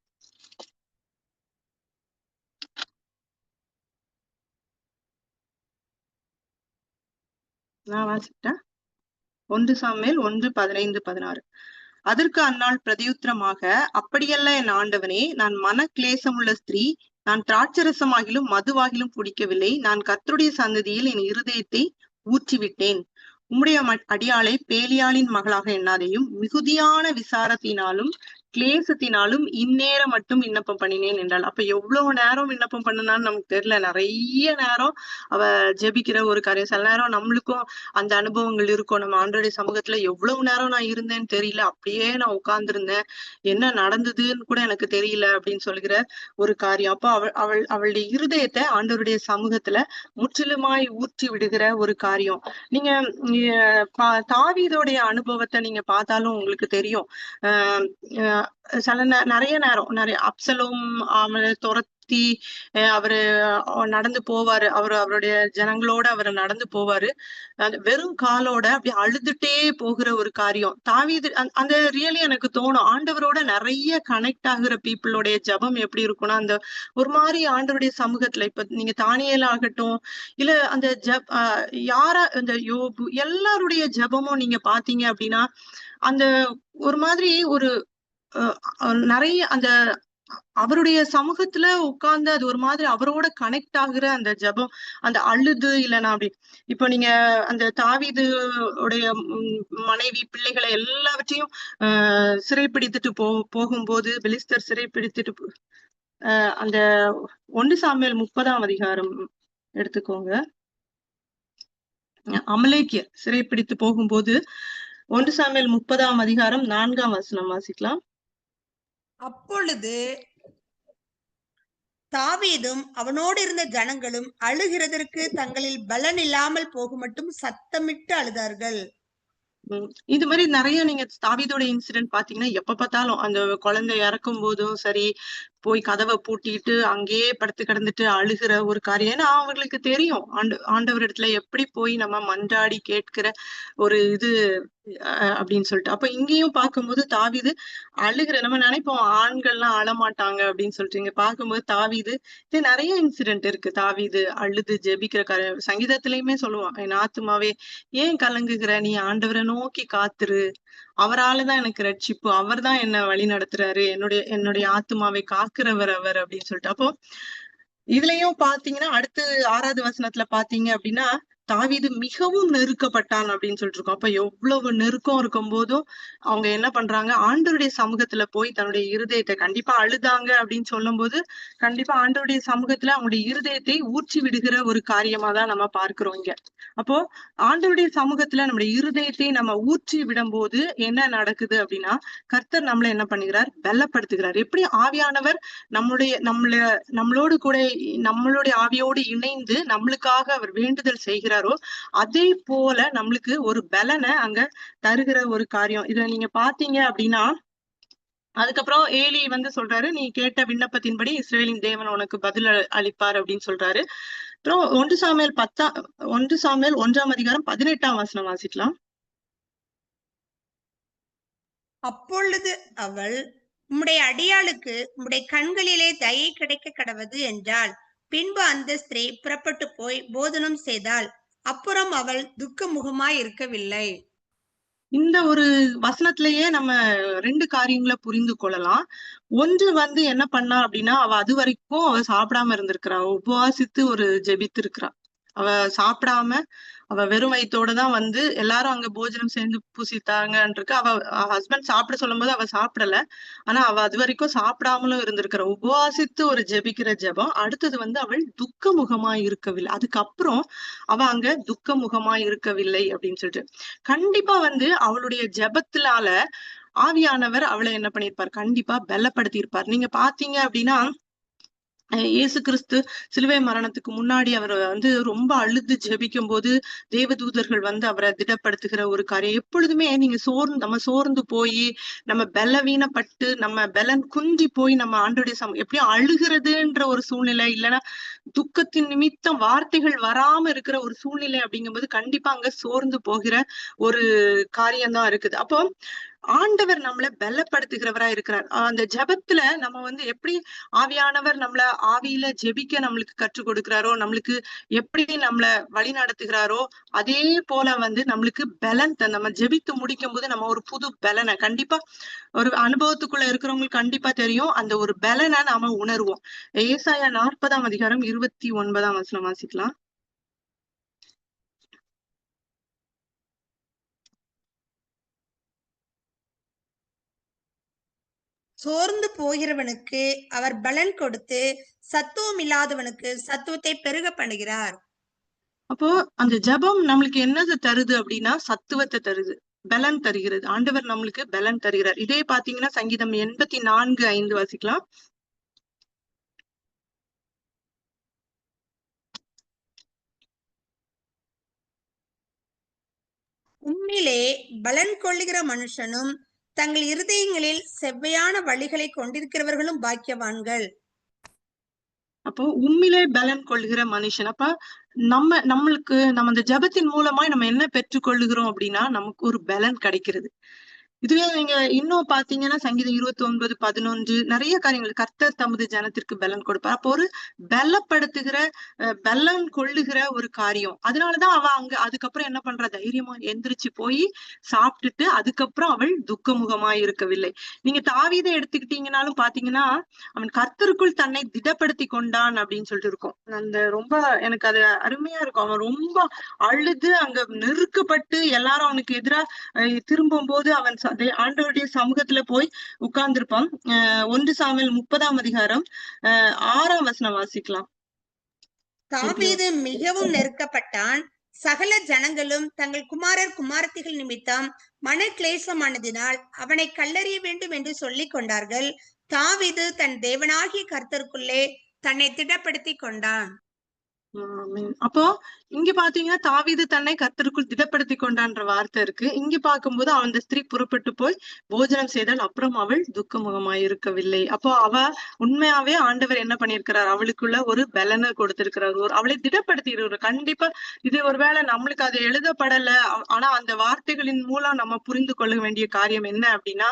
நான் வாசிட்டேன். 1 சாமுவேல் 1, 15, 16. அதற்கு அன்னாள் பிரதியுத்தரமாக, அப்படியல்ல என் ஆண்டவனே, நான் மன கிளேசமுள்ள ஸ்திரீ, நான் திராட்சரசமாகிலும் மதுவாகிலும் குடிக்கவில்லை. நான் கர்த்தருடைய சந்ததியில் என் இருதயத்தை ஊற்றிவிட்டேன். உம்முடைய அடியாளை பேலியாளின் மகளாக எண்ணாதையும், மிகுதியான விசாரத்தினாலும் கிளேசத்தினாலும் இந்நேரம் மட்டும் விண்ணப்பம் பண்ணினேன் என்றாள். அப்ப எவ்வளவு நேரம் விண்ணப்பம் பண்ணுனான்னு நமக்கு தெரியல. நிறைய நேரம் அவ ஜெபிக்கிற ஒரு காரியம். சில நேரம் நம்மளுக்கும் அந்த அனுபவங்கள் இருக்கும். நம்ம ஆண்டவருடைய சமூகத்துல எவ்வளவு நேரம் நான் இருந்தேன்னு தெரியல, அப்படியே நான் உட்கார்ந்திருந்தேன், என்ன நடந்ததுன்னு கூட எனக்கு தெரியல அப்படின்னு சொல்கிற ஒரு காரியம். அப்போ அவளுடைய இருதயத்தை ஆண்டவருடைய சமூகத்துல முற்றிலுமாய் ஊற்றி விடுகிற ஒரு காரியம். நீங்க தாவீதோடைய அனுபவத்தை நீங்க பார்த்தாலும் உங்களுக்கு தெரியும். நிறைய அப்சலோம் அவரை துரத்தி அவரு நடந்து போவாரு. அவருடைய ஜனங்களோட அவர் நடந்து போவாரு. வெறும் காலோட அப்படி அழுதுட்டே போகிற ஒரு காரியம். தாவீது அந்த ரியலி எனக்கு தோணும், ஆண்டவரோட நிறைய கனெக்ட் ஆகுற பீப்புளோடைய ஜபம் எப்படி இருக்கும்னா, அந்த ஒரு மாதிரி ஆண்டவருடைய சமூகத்துல, இப்ப நீங்க தானியேல் ஆகட்டும், இல்ல அந்த யாரா இந்த யோபு, எல்லாருடைய ஜபமும் நீங்க பாத்தீங்க அப்படின்னா, அந்த ஒரு மாதிரி ஒரு நிறைய அந்த அவருடைய சமூகத்துல உட்கார்ந்து அது ஒரு மாதிரி அவரோட கனெக்ட் ஆகுற அந்த ஜபம், அந்த அழுது இல்லைன்னா அப்படி. இப்ப நீங்க அந்த தாவீது உடைய மனைவி பிள்ளைகளை எல்லாவற்றையும் சிறைப்பிடித்துட்டு போகும்போது, பெலிஸ்தர் சிறைப்பிடித்துட்டு அந்த 1 சாமுவேல் 30ஆம் அதிகாரம் எடுத்துக்கோங்க. அமலேக்கிய சிறைப்பிடித்து போகும்போது 1 சாமுவேல் 30ஆம் அதிகாரம் 4ஆம் வசனம் வாசிக்கலாம். அப்பொழுது தாவீதும் அவனோடு இருந்த ஜனங்களும் அழுகிறதற்கு தங்களில் பலன் இல்லாமல் போக மட்டும் சத்தமிட்டு அழுதார்கள். இது மாதிரி நிறைய நீங்க தாவீதோட இன்சிடென்ட் பாத்தீங்கன்னா, எப்ப பார்த்தாலும் அந்த குழந்தை இறக்கும் போதும் சரி, போய் கதவை பூட்டிட்டு அங்கேயே படுத்து கிடந்துட்டு அழுகிற ஒரு காரியம். ஏன்னா அவங்களுக்கு தெரியும் ஆண்டவர் இடத்துல எப்படி போய் நம்ம மன்றாடி கேட்கிற ஒரு இது அப்படின்னு சொல்லிட்டு. அப்ப இங்கேயும் பார்க்கும்போது தாவீது அழுகிற, நம்ம நினைப்போம் ஆண்கள்லாம் அழமாட்டாங்க அப்படின்னு சொல்லிட்டு, இங்க பார்க்கும்போது தாவீது இது நிறைய இன்சிடென்ட் இருக்கு. தாவீது அழுது ஜெபிக்கிற காரியம் சங்கீதத்திலயுமே சொல்லுவான், என் ஆத்துமாவே ஏன் கலங்குகிற, நீ ஆண்டவரை நோக்கி காத்துரு, அவராலதான் எனக்கு ரட்சிப்பு, அவர் தான் என்ன வழி நடத்துறாரு, என்னுடைய ஆத்துமாவை காக்குறவர் அவர் அப்படின்னு சொல்லிட்டு. அப்போ இதுலயும் பாத்தீங்கன்னா அடுத்து 6வது வசனத்துல பாத்தீங்க அப்படின்னா, தாவீது மிகவும் நெருக்கப்பட்டான் அப்படின்னு சொல்லிட்டு இருக்கோம். அப்ப எவ்வளவு நெருக்கம் இருக்கும் போதும் அவங்க என்ன பண்றாங்க, ஆண்டவருடைய சமூகத்துல போய் தன்னுடைய இருதயத்தை, கண்டிப்பா அழுதாங்க அப்படின்னு சொல்லும் போது கண்டிப்பா ஆண்டவருடைய சமூகத்துல அவங்களுடைய இருதயத்தை ஊற்றி விடுகிற ஒரு காரியமா தான் நம்ம பார்க்கிறோம் இங்க. அப்போ ஆண்டவருடைய சமூகத்துல நம்முடைய இருதயத்தை நம்ம ஊற்றி விடும் போது என்ன நடக்குது அப்படின்னா, கர்த்தர் நம்மளை என்ன பண்ணுகிறார், பலப்படுத்துகிறார். எப்படி ஆவியானவர் நம்மளோடு கூட நம்மளுடைய ஆவியோடு இணைந்து நம்மளுக்காக அவர் வேண்டுதல் செய்கிறாரோ, அதே போல நம்மளுக்கு ஒரு பலனை அங்க தருகிற ஒரு காரியம். இத நீங்க பாத்தீங்க அப்படின்னா, அதுக்கப்புறம் ஏலி சொல்றாரு, நீ கேட்ட விண்ணப்பத்தின்படி இஸ்ரவேலின் தேவன் உனக்கு பதில் அளிப்பார் அப்படின்னு சொல்றாரு. அப்புறம் 1 சாமுவேல் 1ஆம் அதிகாரம் 18ஆம் வசனம் வாசிக்கலாம். அப்பொழுது அவள், உம்முடைய அடியாளுக்கு உம்முடைய கண்களிலே தயை கிடைக்க கடவது என்றாள். பின்பு அந்த ஸ்திரீ புறப்பட்டு போய் போதனம் செய்தாள். அப்புறம் அவள் துக்க முகமாய் இருக்கவில்லை. இந்த ஒரு வசனத்திலேயே நம்ம 2 காரியங்களை புரிந்து கொள்ளலாம். ஒன்று என்ன பண்ணா அப்படின்னா, அவ அது வரைக்கும் அவ சாப்பிடாம இருந்திருக்கிறா, உபவாசித்து ஒரு ஜெபித்து இருக்கிறா. அவ சாப்பிடாம அவ வெறும் வயித்தோட தான் வந்து எல்லாரும் அங்க போஜனம் சேர்ந்து பூசித்தாங்கன்றிருக்கு. அவ ஹஸ்பண்ட் சாப்பிட சொல்லும் போது அவ சாப்பிடல. ஆனா அவ அது வரைக்கும் சாப்பிடாமலும் இருந்திருக்கிற உபவாசித்து ஒரு ஜெபிக்கிற ஜெபம். அடுத்தது வந்து அவள் துக்க முகமா இருக்கவில்லை. அதுக்கப்புறம் அவ அங்க துக்க முகமா இருக்கவில்லை அப்படின்னு சொல்லிட்டு கண்டிப்பா வந்து அவளுடைய ஜெபத்தினால ஆவியானவர் அவளை என்ன பண்ணிருப்பார், கண்டிப்பா பலப்படுத்தி இருப்பார். நீங்க பாத்தீங்க அப்படின்னா இயேசு கிறிஸ்து சிலுவை மரணத்துக்கு முன்னாடி அவர் வந்து ரொம்ப அழுது ஜெபிக்கும் போது தேவதூதர்கள் வந்து அவரை திடப்படுத்துகிற ஒரு காரியம். எப்பொழுதுமே நீங்க நம்ம சோர்ந்து போய் நம்ம பலவீனப்பட்டு நம்ம பலன் குந்தி போய் நம்ம ஆண்டோடைய எப்படியும் அழுகிறதுன்ற ஒரு சூழ்நிலை, இல்லைன்னா துக்கத்தின் நிமித்தம் வார்த்தைகள் வராம இருக்கிற ஒரு சூழ்நிலை அப்படிங்கும்போது கண்டிப்பா அங்க சோர்ந்து போகிற ஒரு காரியம்தான் இருக்குது. அப்போ ஆண்டவர் நம்மள பலப்படுத்துகிறவரா இருக்கிறார். அந்த ஜெபத்துல நம்ம வந்து எப்படி ஆவியானவர் நம்மள ஆவியில ஜெபிக்க நம்மளுக்கு கற்றுக் கொடுக்கிறாரோ, நம்மளுக்கு எப்படி நம்மள வழி நடத்துகிறாரோ, அதே போல வந்து நம்மளுக்கு பலன் நம்ம ஜெபித்து முடிக்கும் போது நம்ம ஒரு புது பலனை கண்டிப்பா ஒரு அனுபவத்துக்குள்ள இருக்கிறவங்களுக்கு கண்டிப்பா தெரியும். அந்த ஒரு பலனை நாம உணர்வோம். ஏசாயா 40ஆம் அதிகாரம் 29ஆம் வசனம் வாசிக்கலாம். சோர்ந்து போகிறவனுக்கு அவர் பலன் கொடுத்து சத்துவம் இல்லாதவனுக்கு சத்துவத்தை பெருக பண்ணுகிறார். அப்போ அந்த ஜெபம் நம்மளுக்கு என்னது தருது அப்படின்னா சத்துவத்தை தருது, பலன் தருகிறது. ஆண்டவர் நம்மளுக்கு பலன் தருகிறார். இதே பாத்தீங்கன்னா சங்கீதம் 84:5 வாசிக்கலாம். உம்மிலே பலன் கொள்ளுகிற மனுஷனும் தங்கள் இருதயங்களில் செவ்வையான வழிகளை கொண்டிருக்கிறவர்களும் பாக்கியவான்கள். அப்போ உண்மையிலே பலன் கொள்கிற மனுஷன். அப்ப நம்மளுக்கு நம்ம அந்த ஜெபத்தின் மூலமாய் நம்ம என்ன பெற்றுக்கொள்ளுகிறோம் அப்படின்னா நமக்கு ஒரு பலன் கிடைக்கிறது. இதுவே நீங்க இன்னும் பாத்தீங்கன்னா சங்கீதம் 29:11 நிறைய காரியங்கள் கர்த்தர் தமது ஜனத்திற்கு பலன் கொடுப்பார். அப்போ ஒரு பலப்படுத்துகிற பலன் கொள்ளுகிற ஒரு காரியம். அதனாலதான் அவ அங்க அதுக்கப்புறம் என்ன பண்றா, தைரியமா எந்திரிச்சு போய் சாப்பிட்டுட்டு அதுக்கப்புறம் அவள் துக்கமுகமாய் இருக்கவில்லை. நீங்க தாவீதை எடுத்துக்கிட்டீங்கன்னாலும் பாத்தீங்கன்னா அவன் கர்த்தருக்குள் தன்னை திடப்படுத்தி கொண்டான் அப்படின்னு சொல்லிட்டு இருக்கும். அந்த ரொம்ப எனக்கு அது அருமையா இருக்கும். அவன் ரொம்ப அழுது அங்க நெருக்கப்பட்டு எல்லாரும் அவனுக்கு எதிரா திரும்பும் போது அவன் ஆண்டவருடைய சமூகத்துல போய் உட்கார்ந்திருப்பான். 1 சாமுவேல் 30ஆம் அதிகாரம் 6ஆம் வசனம் வாசிக்கலாம். தாவீது மிகவும் நெருக்கப்பட்டான். சகல ஜனங்களும் தங்கள் குமாரர் குமாரத்திகள் நிமித்தம் மன கிளேசமானதினால் அவனை கல்லறிய வேண்டும் என்று சொல்லிக் கொண்டார்கள். தாவீது தன் தேவனாகிய கர்த்தருக்குள்ளே தன்னை திடப்படுத்தி கொண்டான். அப்போ இங்க பாத்தீங்கன்னா தாவீது தன்னை கர்த்தருக்குள் திடப்படுத்தி கொண்டான்ற வார்த்தை இருக்கு. இங்க பார்க்கும்போது அந்த ஸ்திரீ புறப்பட்டு போய் போஜனம் செய்தால் அப்புறம் அவள் துக்கமுகமாய் இருக்கவில்லை. அப்போ அவ உண்மையாவே ஆண்டவர் என்ன பண்ணிருக்கிறார், அவளுக்குள்ள ஒரு பலனை கொடுத்திருக்கிறார், அவளை திடப்படுத்திடுறார். கண்டிப்பா இது ஒருவேளை நம்மளுக்கு அது எழுதப்படல, ஆனா அந்த வார்த்தைகளின் மூலம் நம்ம புரிந்து கொள்ள வேண்டிய காரியம் என்ன அப்படின்னா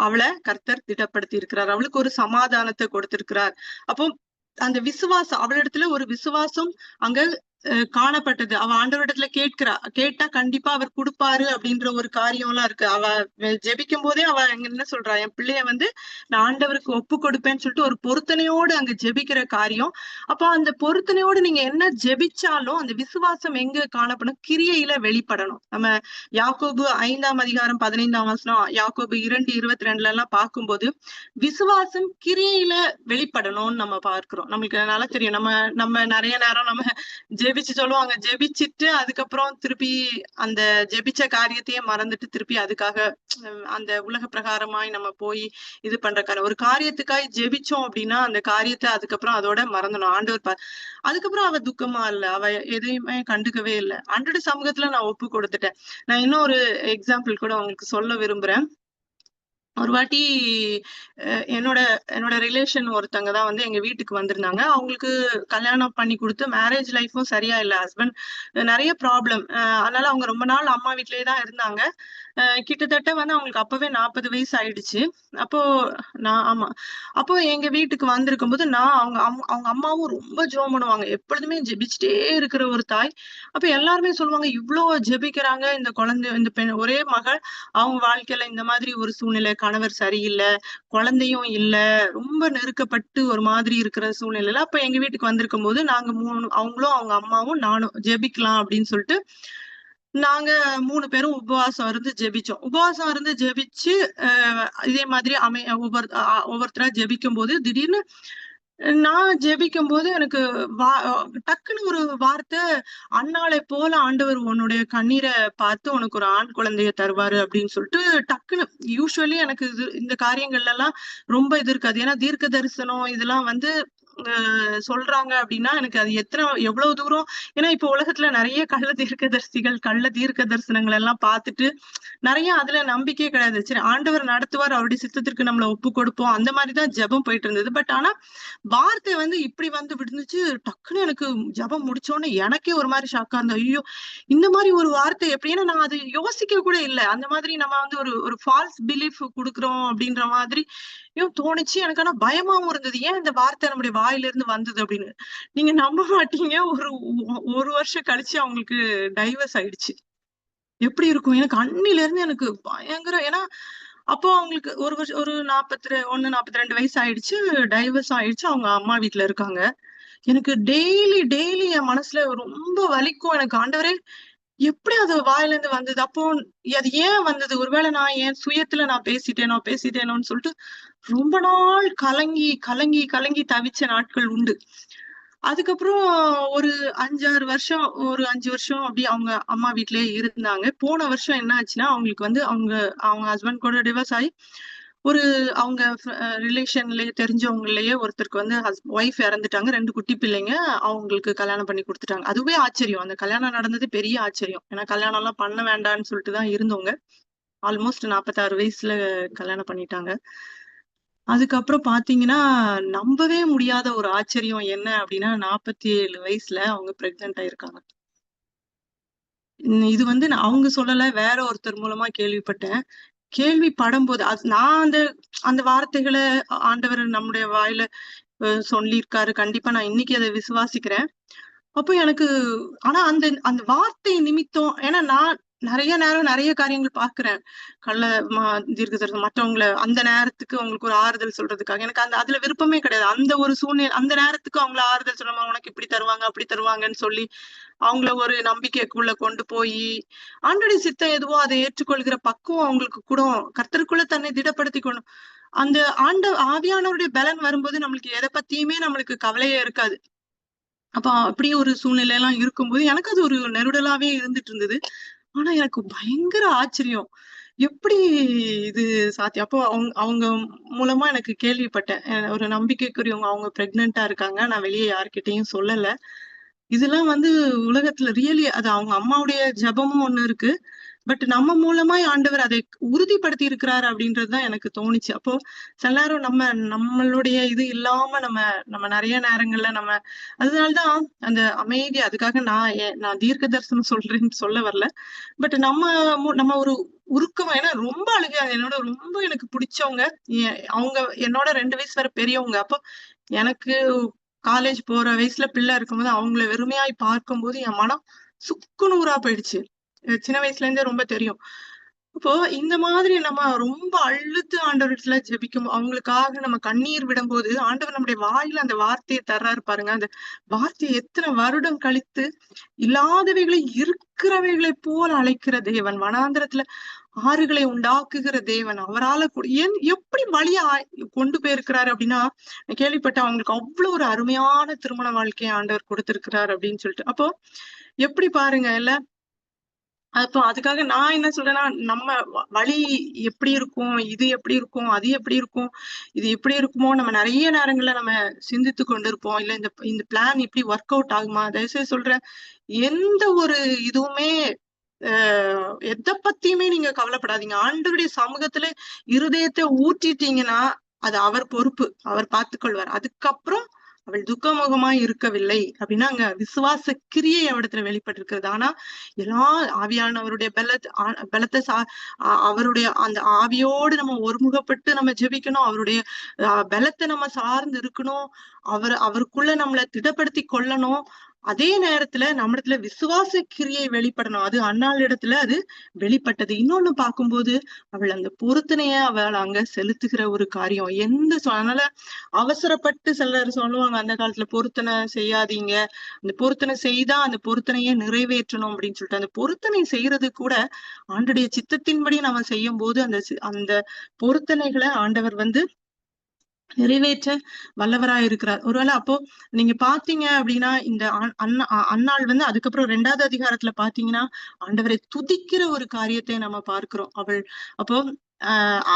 அவளை கர்த்தர் திடப்படுத்தி இருக்கிறார், அவளுக்கு ஒரு சமாதானத்தை கொடுத்திருக்கிறார். அப்போ அந்த விசுவாசம் அவளிடத்துல ஒரு விசுவாசம் அங்க காணப்பட்டது. அவ ஆண்டவரிடத்துல கேட்டா கண்டிப்பா அவர் கொடுப்பாரு அப்படின்ற ஒரு காரியம் எல்லாம் இருக்கு. அவ ஜெபிக்கும் போதே அவ என்ன சொல்றா, என் பிள்ளைய வந்து நான் ஆண்டவருக்கு ஒப்பு கொடுப்பேன்னு சொல்லிட்டு ஒரு பொருத்தனையோடு அங்க ஜெபிக்கிற காரியம். அப்ப அந்த பொருத்தனையோடு நீங்க என்ன ஜெபிச்சாலும் அந்த விசுவாசம் எங்க காணப்படும், கிரியையில வெளிப்படணும். நம்ம யாக்கோபு 5ஆம் அதிகாரம் 15ஆம் வசனம், யாக்கோபு 2:22 எல்லாம் பார்க்கும்போது விசுவாசம் கிரியையில வெளிப்படணும்னு நம்ம பார்க்கிறோம். நம்மளுக்கு நல்லா தெரியும். நம்ம நிறைய நேரம் நம்ம ஜெபிச்சு சொல்லுவாங்க, ஜெபிச்சுட்டு அதுக்கப்புறம் திருப்பி அந்த ஜெபிச்ச காரியத்தையே மறந்துட்டு திருப்பி அதுக்காக அந்த உலக பிரகாரமாய் நம்ம போய் இது பண்றக்கான ஒரு காரியத்துக்காய் ஜெபிச்சோம் அப்படின்னா அந்த காரியத்தை அதுக்கப்புறம் அதோட மறந்துடும். ஆண்டவர் அதுக்கப்புறம் அவ துக்கமா இல்ல, அவ எதையுமே கண்டுக்கவே இல்லை. ஆண்டோட சமூகத்துல நான் ஒப்பு கொடுத்துட்டேன். நான் இன்னும் ஒரு எக்ஸாம்பிள் கூட உங்களுக்கு சொல்ல விரும்புறேன். ஒரு வாட்டி என்னோட ரிலேஷன் ஒருத்தங்க தான் வந்து எங்க வீட்டுக்கு வந்திருந்தாங்க. அவங்களுக்கு கல்யாணம் பண்ணி கொடுத்து மேரேஜ் லைஃபும் சரியா இல்ல, ஹஸ்பண்ட் நிறைய ப்ராப்ளம். அதனால அவங்க ரொம்ப நாள் அம்மா வீட்லயே தான் இருந்தாங்க. கிட்டத்தட்ட வந்து அவங்களுக்கு அப்பவே 40 வயசு ஆயிடுச்சு. அப்போ எங்க வீட்டுக்கு வந்திருக்கும் போது அவங்க அம்மாவும் ரொம்ப ஜெபம் பண்ணுவாங்க, எப்பொழுதுமே ஜெபிச்சுட்டே இருக்கிற ஒரு தாய். அப்ப எல்லாருமே சொல்லுவாங்க, இவ்வளவு ஜெபிக்கிறாங்க இந்த குழந்தை, இந்த பெண் ஒரே மகள், அவங்க வாழ்க்கையில இந்த மாதிரி ஒரு சூழ்நிலை கணவர் சரியில்லை, குழந்தையும் இல்ல, ரொம்ப நெருக்கப்பட்டு ஒரு மாதிரி இருக்கிற சூழ்நிலையில அப்ப எங்க வீட்டுக்கு வந்திருக்கும் போது நாங்க 3 அவங்களும் அவங்க அம்மாவும் நானும் ஜெபிக்கலாம் அப்படின்னு சொல்லிட்டு நாங்க 3 பேரும் உபவாசம் இருந்து ஜெபிச்சோம். உபவாசம் இருந்து ஜெபிச்சு இதே மாதிரி ஒவ்வொருத்தரா ஜெபிக்கும் போது திடீர்னு நான் ஜெபிக்கும் போது எனக்கு டக்குன்னு ஒரு வார்த்தை, அன்னாளை போல ஆண்டவர் உன்னுடைய கண்ணீரை பார்த்து உனக்கு ஒரு ஆண் குழந்தைய தருவாரு அப்படின்னு சொல்லிட்டு டக்குன்னு. யூசுவலி எனக்கு இந்த காரியங்கள்ல எல்லாம் ரொம்ப இது இருக்காது. ஏன்னா தீர்க்க தரிசனம் இதெல்லாம் வந்து சொல்றாங்க அப்படின்னா எனக்கு அது எவ்வளவு தூரம். ஏன்னா இப்ப உலகத்துல நிறைய கள்ள தீர்க்கதரிசிகள் கள்ள தீர்க்க தரிசனங்கள் எல்லாம் பார்த்துட்டு நிறைய அதுல நம்பிக்கையே கிடையாது. சரி, ஆண்டவர் நடத்துவார், அவருடைய சித்தத்திற்கு நம்மள ஒப்பு கொடுப்போம், அந்த மாதிரிதான் ஜெபம் போயிட்டு இருந்தது. பட் ஆனா வார்த்தை வந்து இப்படி வந்து விடுந்துச்சு. டக்குன்னு எனக்கு ஜெபம் முடிச்சோன்னு எனக்கே ஒரு மாதிரி ஷாக்கா இருந்தது. ஐயோ, இந்த மாதிரி ஒரு வார்த்தை எப்படி? ஏன்னா நான் அது யோசிக்க கூட இல்லை. அந்த மாதிரி நம்ம வந்து ஒரு ஃபால்ஸ் பிலீஃப் கொடுக்குறோம் அப்படின்ற மாதிரி தோணுச்சு எனக்கு. ஆனா பயமாவும் இருந்தது, ஏன் இந்த வார்த்தை நம்முடைய வாயில இருந்து வந்தது அப்படின்னு. நீங்க நம்ப மாட்டீங்க, ஒரு வருஷம் கழிச்சு அவங்களுக்கு டைவர்ஸ் ஆயிடுச்சு. எப்படி இருக்கும் எனக்கு? அன்னில இருந்து எனக்கு பயங்கர. ஏன்னா அப்போ அவங்களுக்கு ஒரு 42 வயசு ஆயிடுச்சு, டைவர்ஸ் ஆயிடுச்சு, அவங்க அம்மா வீட்டுல இருக்காங்க. எனக்கு டெய்லி என் மனசுல ரொம்ப வலிக்கும். எனக்கு ஆண்டவரே, எப்படி அது வாயில இருந்து வந்தது? அப்போ அது ஏன் வந்தது? ஒருவேளை நான் என் சுயத்துல நான் பேசிட்டேனோன்னு சொல்லிட்டு ரொம்ப நாள் கலங்கி தவிச்ச நாட்கள் உண்டு. அதுக்கப்புறம் ஒரு 5 வருஷம் அப்படி அவங்க அம்மா வீட்லயே இருந்தாங்க. போன வருஷம் என்ன ஆச்சுன்னா, அவங்களுக்கு வந்து அவங்க ஹஸ்பண்ட் கூட டிவோர்ஸ் ஆகி அவங்க ரிலேஷன்லயே தெரிஞ்சவங்கலயே ஒருத்தருக்கு வந்து ஒய்ஃப் இறந்துட்டாங்க. 2 குட்டி பிள்ளைங்க. அவங்களுக்கு கல்யாணம் பண்ணி கொடுத்துட்டாங்க. அதுவே ஆச்சரியம். அந்த கல்யாணம் நடந்தது பெரிய ஆச்சரியம். ஏன்னா கல்யாணம் எல்லாம் பண்ண வேண்டாம்னு சொல்லிட்டு தான் இருந்தவங்க. ஆல்மோஸ்ட் 46 வயசுல கல்யாணம் பண்ணிட்டாங்க. அதுக்கப்புறம் பாத்தீங்கன்னா, நம்பவே முடியாத ஒரு ஆச்சரியம் என்ன அப்படின்னா, 47 வயசுல அவங்க பிரெக்னன்ட் ஆயிருக்காங்க. இது வந்து அவங்க சொல்லல, வேற ஒருத்தர் மூலமா கேள்விப்பட்டேன். கேள்விப்படும்போது நான் அந்த வார்த்தைகளை ஆண்டவர் நம்முடைய வாயில சொல்லியிருக்காரு. கண்டிப்பா நான் இன்னைக்கு அதை விசுவாசிக்கிறேன். அப்போ எனக்கு ஆனா அந்த வார்த்தை நிமித்தம், ஏன்னா நான் நிறைய நேரம் நிறைய காரியங்கள் பாக்குறேன். தீர்க்க தரிசனம் மற்றவங்கள அந்த நேரத்துக்கு அவங்களுக்கு ஒரு ஆறுதல் சொல்றதுக்காக எனக்கு அதுல விருப்பமே கிடையாது. அந்த ஒரு சூழ்நிலை அந்த நேரத்துக்கு அவங்கள ஆறுதல் சொல்லணும், உனக்கு இப்படி தருவாங்க அப்படி தருவாங்கன்னு சொல்லி அவங்கள ஒரு நம்பிக்கைக்குள்ள கொண்டு போய் ஆண்டவருடைய சித்தம் எதுவோ அதை ஏற்றுக்கொள்கிற பக்குவம் அவங்களுக்கு கூட கர்த்தருக்குள்ள தன்னை திடப்படுத்தி கொண்டு அந்த ஆவியானவருடைய பலன் வரும்போது நம்மளுக்கு எதை பத்தியுமே நம்மளுக்கு கவலையே இருக்காது. அப்ப அப்படி ஒரு சூழ்நிலை எல்லாம் இருக்கும்போது எனக்கு அது ஒரு நெருடலாவே இருந்துட்டு இருந்தது. ஆனா எனக்கு பயங்கர ஆச்சரியம். எப்படி இது சாத்தியம்? அப்போ அவங்க மூலமா எனக்கு கேள்விப்பட்டேன். ஒரு நம்பிக்கைக்குரியவங்க அவங்க பிரெக்னெண்டா இருக்காங்க. நான் வெளியே யார்கிட்டயும் சொல்லல. இதெல்லாம் வந்து உலகத்துல ரியலி அது அவங்க அம்மாவுடைய ஜெபமும் ஒண்ணு இருக்கு. பட் நம்ம மூலமாய் ஆண்டவர் அதை உறுதிப்படுத்தி இருக்கிறாரு அப்படின்றதுதான் எனக்கு தோணுச்சு. அப்போ சில நேரம் நம்மளுடைய இது இல்லாம நம்ம நிறைய நேரங்கள்ல அதனாலதான் அந்த அமைதி. அதுக்காக நான் தீர்க்க தரிசனம் சொல்றேன்னு சொல்ல வரல. பட் நம்ம ஒரு உருக்கம். ஏன்னா ரொம்ப அழுகையாங்க. ரொம்ப எனக்கு பிடிச்சவங்க. அவங்க என்னோட 2 வயசு வரை பெரியவங்க. அப்போ எனக்கு காலேஜ் போற வயசுல பிள்ளை இருக்கும்போது அவங்கள வெறுமையாய் பார்க்கும்போது என் மனம் சுக்குநூறா போயிடுச்சு. சின்ன வயசுல இருந்தே ரொம்ப தெரியும். அப்போ இந்த மாதிரி நம்ம ரொம்ப அழுத்து ஆண்டவரிடத்துல ஜெபிக்கும், அவங்களுக்காக நம்ம கண்ணீர் விடும்போது ஆண்டவர் நம்முடைய வாயில அந்த வார்த்தையை தர்றாரு பாருங்க. அந்த வார்த்தையை எத்தனை வருடம் கழித்து இல்லாதவைகளை இருக்கிறவைகளை போல அழைக்கிற தேவன், வனாந்திரத்துல ஆறுகளை உண்டாக்குகிற தேவன், அவரால எப்படி வழியா கொண்டு போயிருக்கிறாரு அப்படின்னா, கேள்விப்பட்ட அவங்களுக்கு அவ்வளவு ஒரு அருமையான திருமண வாழ்க்கையை ஆண்டவர் கொடுத்திருக்கிறார் அப்படின்னு சொல்லிட்டு. அப்போ எப்படி பாருங்க இல்ல. அப்போ அதுக்காக நான் என்ன சொல்றேன்னா, நம்ம வழி எப்படி இருக்கும், இது எப்படி இருக்கும், அது எப்படி இருக்கும், இது எப்படி இருக்குமோ நம்ம நிறைய நேரங்கள்ல நம்ம சிந்தித்து கொண்டிருப்போம். இல்ல இந்த பிளான் இப்படி ஒர்க் அவுட் ஆகுமா? தயவுசெய்து சொல்றேன், எந்த ஒரு இதுவுமே எதை பத்தியுமே நீங்க கவலைப்படாதீங்க. ஆண்டவருடைய சமூகத்துல இருதயத்தை ஊற்றிட்டீங்கன்னா அது அவர் பொறுப்பு, அவர் பார்த்துக்கொள்வார். அதுக்கப்புறம் அவள் துக்கமுகமாய் இருக்கவில்லை அப்படின்னா அங்க விசுவாச கிரியை அவரிடத்துல வெளிப்பட்டு இருக்கிறது. ஆனா எல்லா அவருடைய பலத்தை அவருடைய அந்த ஆவியோடு நம்ம ஒருமுகப்பட்டு நம்ம ஜெபிக்கணும். அவருடைய பலத்தை நம்ம சார்ந்து இருக்கணும். அவருக்குள்ள நம்மளை திடப்படுத்தி கொள்ளணும். அதே நேரத்துல நம்மிடத்துல விசுவாச கிரியை வெளிப்படணும். அது அன்னாள் இடத்துல அது வெளிப்பட்டது. இன்னொன்னு பார்க்கும்போது அவள் அந்த பொருத்தனைய அவள் அங்க செலுத்துகிற ஒரு காரியம் அதனால அவசரப்பட்டு சிலர் சொல்லுவாங்க அந்த காலத்துல பொருத்தனை செய்யாதீங்க, அந்த பொருத்தனை செய்தா அந்த பொருத்தனையை நிறைவேற்றணும் அப்படின்னு சொல்லிட்டு. அந்த பொருத்தனை செய்யறது கூட ஆண்டுடைய சித்தத்தின்படி நம்ம செய்யும் போது அந்த பொருத்தனைகளை ஆண்டவர் நிறைவேற்ற வல்லவராய் இருக்கிறார். ஒருவேளை அப்போ நீங்க பாத்தீங்க அப்படின்னா இந்த அன்னாள் அதுக்கப்புறம் 2வது அதிகாரத்துல பாத்தீங்கன்னா ஆண்டவரை துதிக்கிற ஒரு காரியத்தை நம்ம பார்க்கிறோம். அவள் அப்போ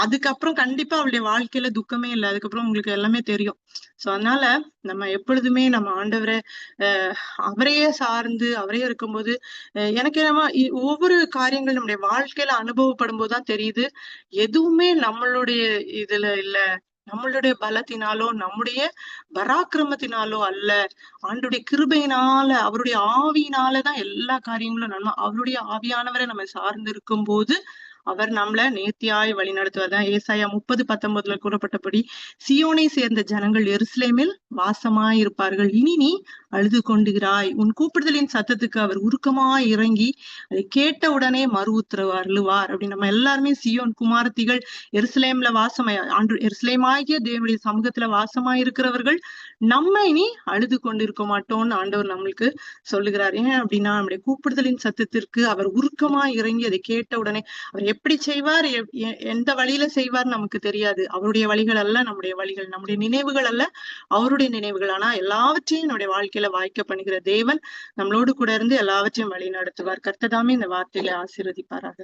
அதுக்கப்புறம் கண்டிப்பா அவளுடைய வாழ்க்கையில துக்கமே இல்லை. அதுக்கப்புறம் உங்களுக்கு எல்லாமே தெரியும். சோ அதனால நம்ம எப்பொழுதுமே நம்ம ஆண்டவரை அவரையே சார்ந்து அவரே இருக்கும்போது எனக்கு என்னமா ஒவ்வொரு காரியங்கள் நம்முடைய வாழ்க்கையில அனுபவப்படும் போதுதான் தெரியுது, எதுவுமே நம்மளுடைய இதுல இல்ல, நம்மளுடைய பலத்தினாலோ நம்முடைய பராக்கிரமத்தினாலோ அல்ல, ஆண்டுடைய கிருபையினால அவருடைய ஆவியினாலதான் எல்லா காரியங்களும் நம்ம அவருடைய ஆவியானவரை நம்ம சார்ந்து இருக்கும் போது அவர் நம்மள நேர்த்தியாய் வழி நடத்துவதான். ஏசாயா 30:19 கூறப்பட்டபடி சியோனை சேர்ந்த ஜனங்கள் எருசலேமில் வாசமாய் இருப்பார்கள். இனி நீ அழுது கொண்டுகிறாய், உன் கூப்பிடுதலின் சத்தத்துக்கு அவர் உருக்கமாய் இறங்கி அதை கேட்ட உடனே மறு உத்தரவு அருளுவார் அப்படின்னு. நம்ம எல்லாருமே சியோன் குமாரத்திகள், எருசலேம்ல எருசலேமாகிய தேவனுடைய சமூகத்துல வாசமாய் இருக்கிறவர்கள் நம்ம இனி அழுது கொண்டிருக்க மாட்டோம்னு ஆண்டவர் நம்மளுக்கு சொல்லுகிறார். ஏன் அப்படின்னா நம்முடைய கூப்பிடுதலின் சத்தத்திற்கு அவர் உருக்கமாய் இறங்கி அதை கேட்ட உடனே அவர் எப்படி செய்வார், எந்த வழியில செய்வார் நமக்கு தெரியாது. அவருடைய வழிகள் அல்ல நம்முடைய வழிகள், நம்முடைய நினைவுகள் அல்ல அவருடைய நினைவுகள். ஆனா எல்லாவற்றையும் நம்முடைய வாழ்க்கையில வாய்க்க பண்ணுகிற தேவன் நம்மளோடு கூட இருந்து எல்லாவற்றையும் வழி நடத்துவார். கர்த்தர் தாமே இந்த வார்த்தையில ஆசீர்வதிப்பாராக.